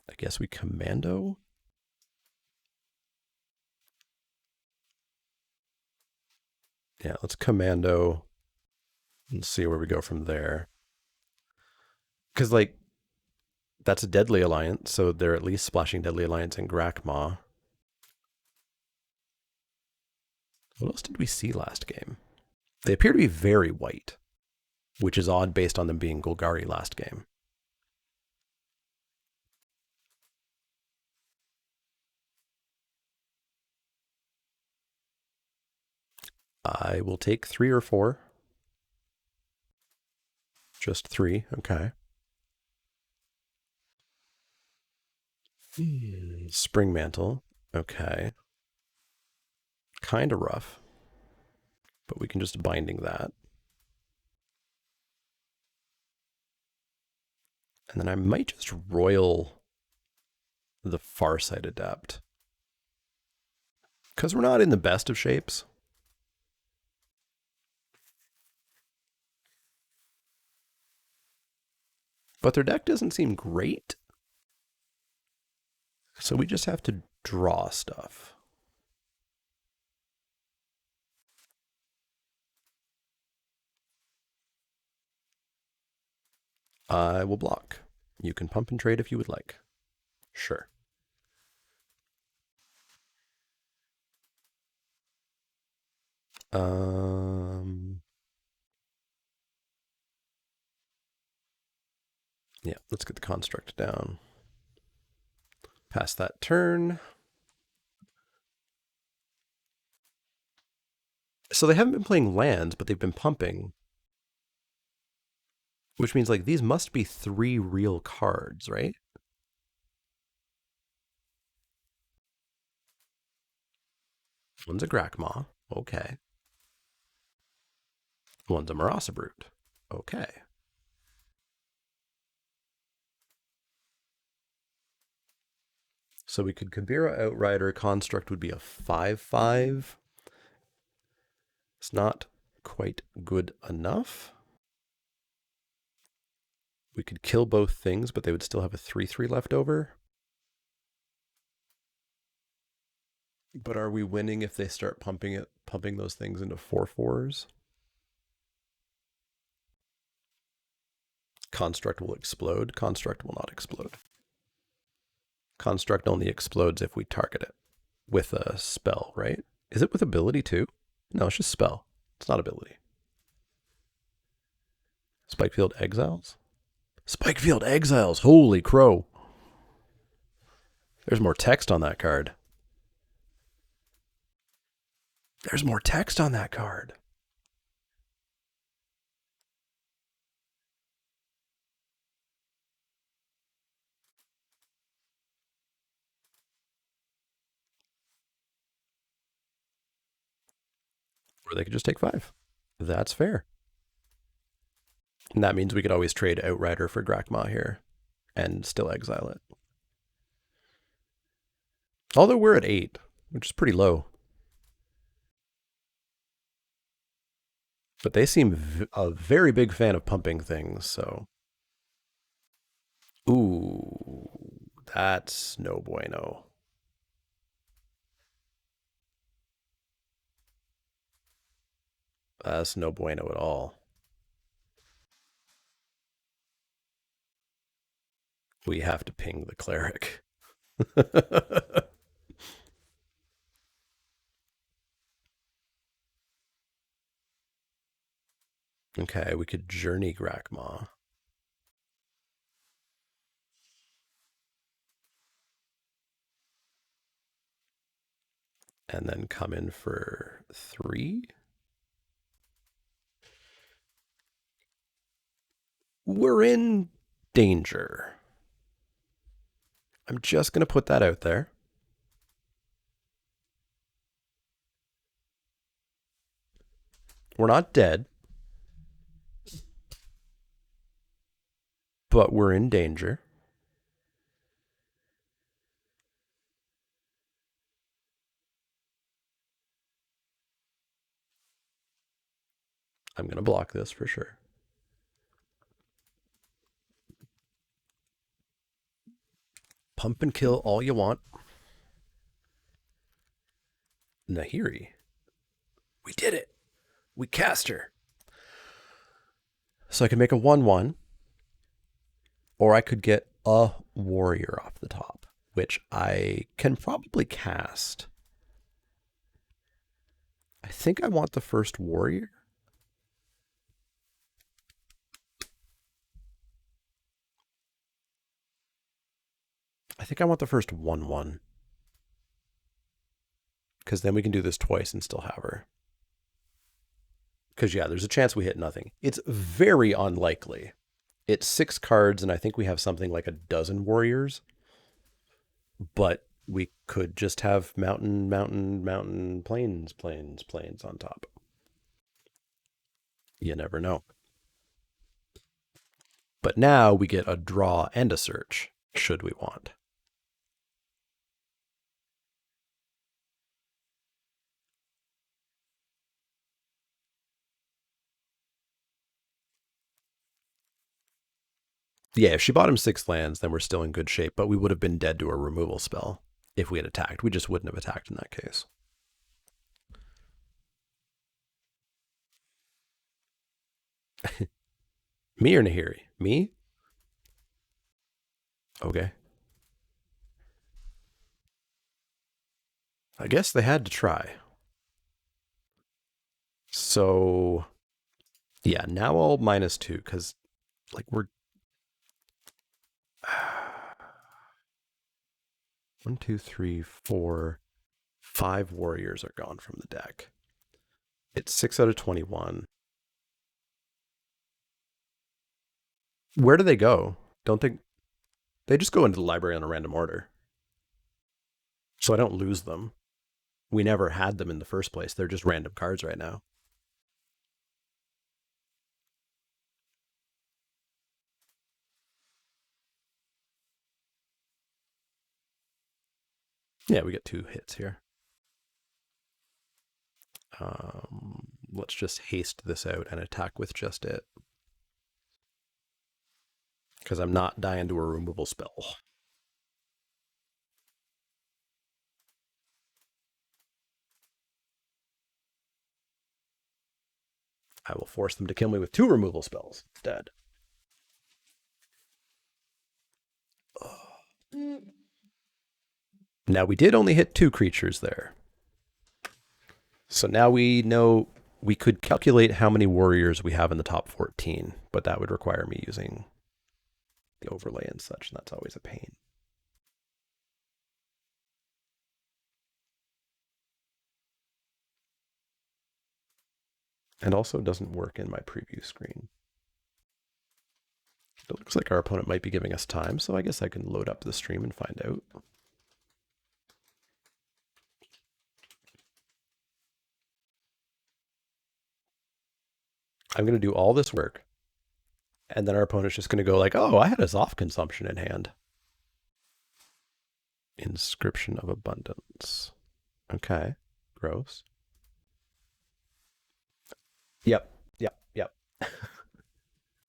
I guess we commando. Yeah, let's commando and see where we go from there. Because, like, that's a Deadly Alliance, so they're at least splashing Deadly Alliance in Grakma. What else did we see last game? They appear to be very white, which is odd based on them being Golgari last game. I will take 3 or 4. Just 3. Okay. Spring Mantle. Okay. Kind of rough, but we can just binding that. And then I might just royal the Farsight Adept. Because we're not in the best of shapes. But their deck doesn't seem great. So we just have to draw stuff. I will block. You can pump and trade if you would like. Sure. Yeah, let's get the construct down. Pass that turn. So they haven't been playing lands, but they've been pumping. Which means, like, these must be 3 real cards, right? One's a Grakmaw. Okay. One's a Marasa Brute. Okay. So we could Kabira Outrider. Construct would be a 5/5. It's not quite good enough. We could kill both things, but they would still have a 3/3 left over. But are we winning if they start pumping those things into 4/4s? Construct will explode. Construct will not explode. Construct only explodes if we target it with a spell, right? Is it with ability too? No, it's just spell. It's not ability. Spikefield Exiles? Spikefield Exiles! Holy crow! There's more text on that card. There's more text on that card. Or they could just take 5. That's fair. And that means we could always trade Outrider for Grakmaw here and still exile it. Although we're at 8, which is pretty low. But they seem a very big fan of pumping things, so. Ooh, that's no bueno. That's no bueno at all. We have to ping the cleric. Okay, we could journey Grakmaw. and then come in for 3. We're in danger. I'm just going to put that out there. We're not dead, but we're in danger. I'm going to block this for sure. Pump and kill all you want. Nahiri. We did it. We cast her. So I can make a 1/1, or I could get a warrior off the top, which I can probably cast. I think I want the first warrior. I think I want the first 1/1. Because then we can do this twice and still have her. Because, yeah, there's a chance we hit nothing. It's very unlikely. It's 6 cards, and I think we have something like a dozen warriors. But we could just have mountain, mountain, mountain, plains, plains, plains on top. You never know. But now we get a draw and a search, should we want. Yeah, if she bought him 6 lands, then we're still in good shape, but we would have been dead to a removal spell if we had attacked. We just wouldn't have attacked in that case. Me or Nahiri? Me? Okay. I guess they had to try. So, yeah, now I'll -2 because, like, we're 1, 2, 3, 4, 5 warriors are gone from the deck. It's 6 out of 21. Where do they go? Don't they just go into the library on a random order? So I don't lose them. We never had them in the first place. They're just random cards right now. Yeah, we get 2 hits here. Let's just haste this out and attack with just it. Because I'm not dying to a removal spell. I will force them to kill me with 2 removal spells instead. Now we did only hit 2 creatures there. So now we know we could calculate how many warriors we have in the top 14, but that would require me using the overlay and such, and that's always a pain. And also doesn't work in my preview screen. It looks like our opponent might be giving us time, so I guess I can load up the stream and find out. I'm going to do all this work, and then our opponent's just going to go like, oh, I had a Zoth consumption in hand. Inscription of Abundance. Okay, gross. Yep.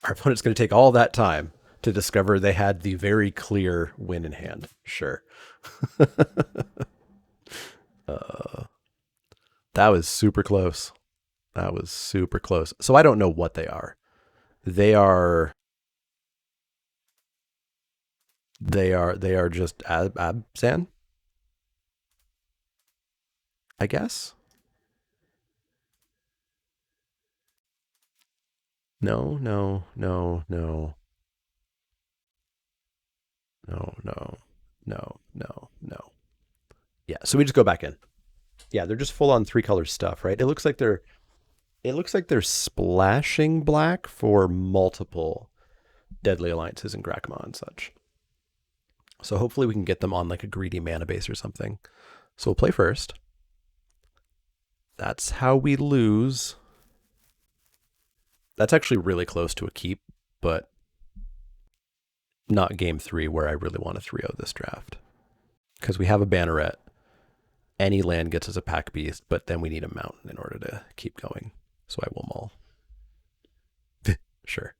Our opponent's going to take all that time to discover they had the very clear win in hand. Sure. That was super close. That was super close. So I don't know what they are. They are just Abzan, I guess. No. Yeah, so we just go back in. Yeah, they're just full on 3 color stuff, right? It looks like they're splashing black for multiple Deadly Alliances in Grakma and such. So hopefully we can get them on like a greedy mana base or something. So we'll play first. That's how we lose. That's actually really close to a keep, but not game 3 where I really want to 3-0 this draft. Because we have a banneret. Any land gets us a pack beast, but then we need a mountain in order to keep going. So I will maul. Sure.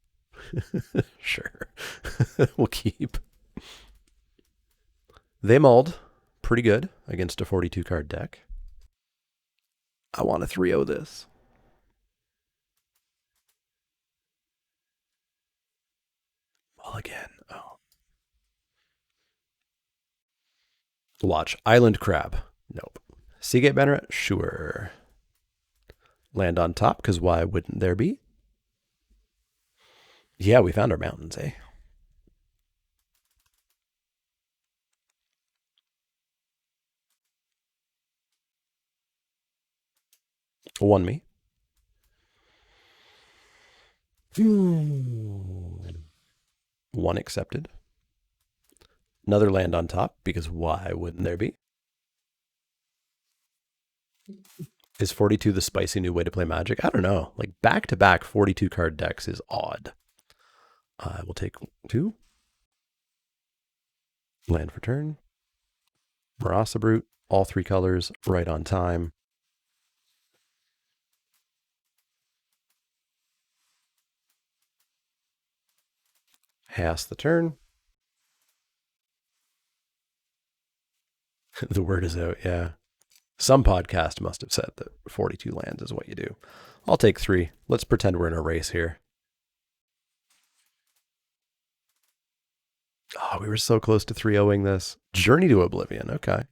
Sure. We'll keep. They mauled pretty good against a 42 card deck. I want to 3-0 this. Well, again. Oh. Watch. Island Crab. Nope. Seagate Banneret? Sure. Land on top, because why wouldn't there be? Yeah, we found our mountains, eh? Won me. One accepted. Another land on top, because why wouldn't there be? Is 42 the spicy new way to play Magic? I don't know. Like back to back 42 card decks is odd. I will take 2. Land for turn. Marasa Brute. All 3 colors. Right on time. Pass the turn. The word is out, yeah. Some podcast must have said that 42 lands is what you do. I'll take 3. Let's pretend we're in a race here. Oh, we were so close to 3-0ing this. Journey to Oblivion. Okay.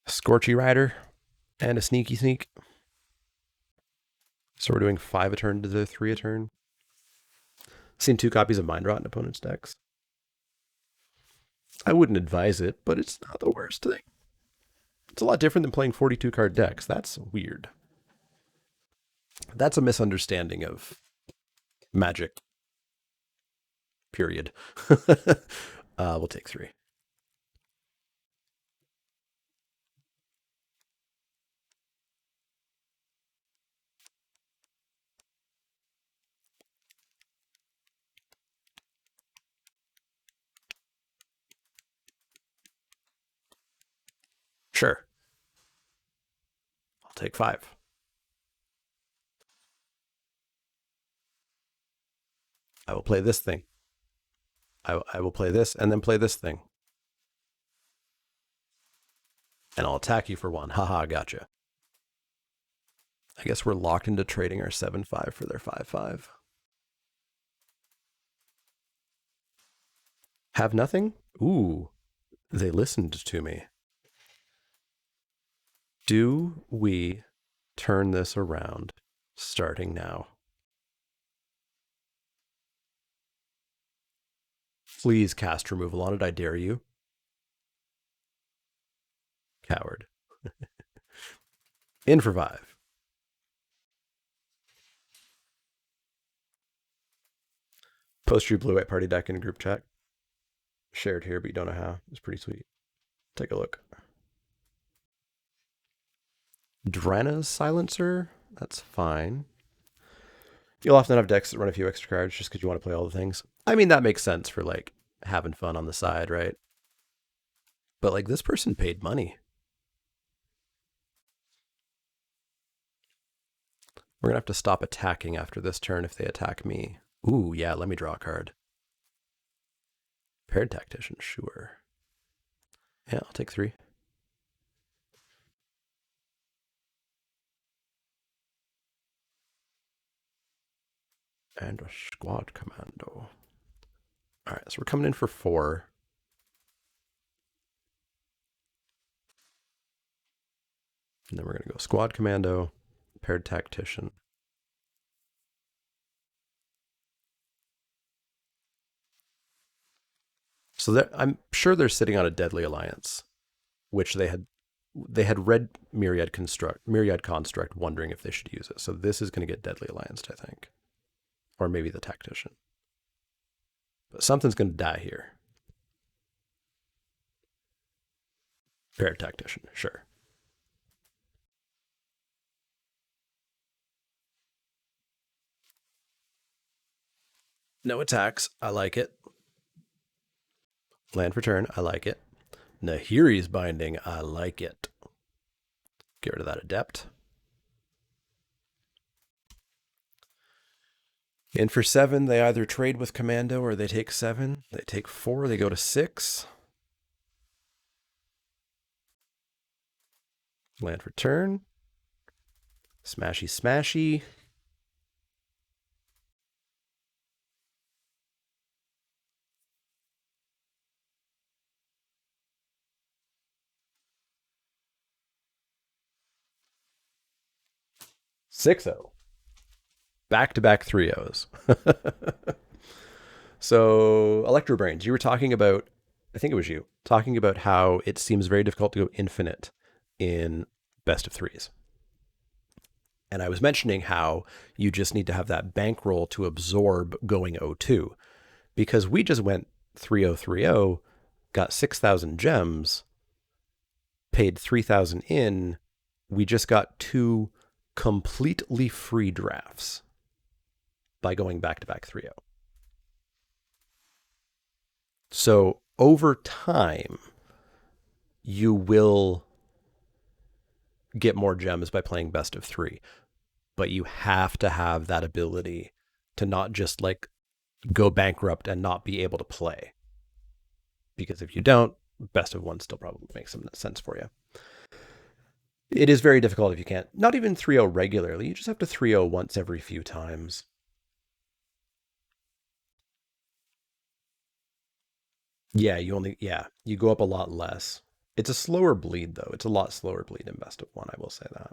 Scorchy Rider and a Sneaky Sneak. So we're doing 5 a turn to the 3 a turn. Seen 2 copies of Mind Rot in opponents' decks. I wouldn't advise it, but it's not the worst thing. It's a lot different than playing 42 card decks. That's weird. That's a misunderstanding of Magic. Period. We'll take 3. Sure. I'll take 5. I will play this thing. I will play this and then play this thing. And I'll attack you for 1. Haha, gotcha. I guess we're locked into trading our 7-5 for their 5-5. Have nothing? Ooh, they listened to me. Do we turn this around starting now? Please cast removal on it, I dare you. Coward. In for 5. Post your blue-white party deck in group chat. Shared here, but you don't know how. It's pretty sweet. Take a look. Drana's Silencer? That's fine. You'll often have decks that run a few extra cards just because you want to play all the things. I mean, that makes sense for like having fun on the side, right? But like this person paid money. We're going to have to stop attacking after this turn if they attack me. Ooh, yeah, let me draw a card. Paired Tactician, sure. Yeah, I'll take 3. And a Squad Commando. All right, so we're coming in for 4. And then we're going to go Squad Commando, Paired Tactician. So I'm sure they're sitting on a Deadly Alliance, which they had read Myriad Construct, wondering if they should use it. So this is going to get Deadly Allianced, I think, or maybe the Tactician. But something's going to die here. Paired Tactician, sure. No attacks. I like it. Land for turn. I like it. Nahiri's Binding. I like it. Get rid of that Adept. In for 7, they either trade with Commando or they take 7. They take 4, they go to 6. Land for turn. Smashy, smashy. Six zero. Back-to-back 3-0s. So, Electro Brains, you were talking about, I think it was you, talking about how it seems very difficult to go infinite in best of threes. And I was mentioning how you just need to have that bankroll to absorb going 0-2. Because we just went 3-0-3-0, got 6,000 gems, paid 3,000 in. We just got 2 completely free drafts by going back-to-back 3-0. So over time, you will get more gems by playing best of 3. But you have to have that ability to not just like go bankrupt and not be able to play. Because if you don't, best of 1 still probably makes some sense for you. It is very difficult if you can't, not even 3-0 regularly, you just have to 3-0 once every few times. Yeah, you go up a lot less. It's a slower bleed though. It's a lot slower bleed in best of 1, I will say that.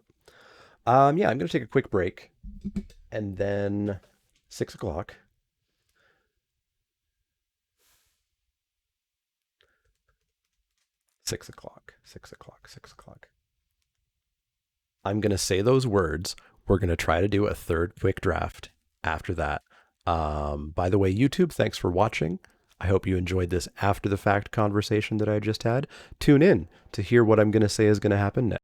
Yeah, I'm going to take a quick break and then 6 o'clock. Six o'clock. I'm going to say those words. We're going to try to do a third quick draft after that. By the way, YouTube, thanks for watching. I hope you enjoyed this after the fact conversation that I just had. Tune in to hear what I'm going to say is going to happen next.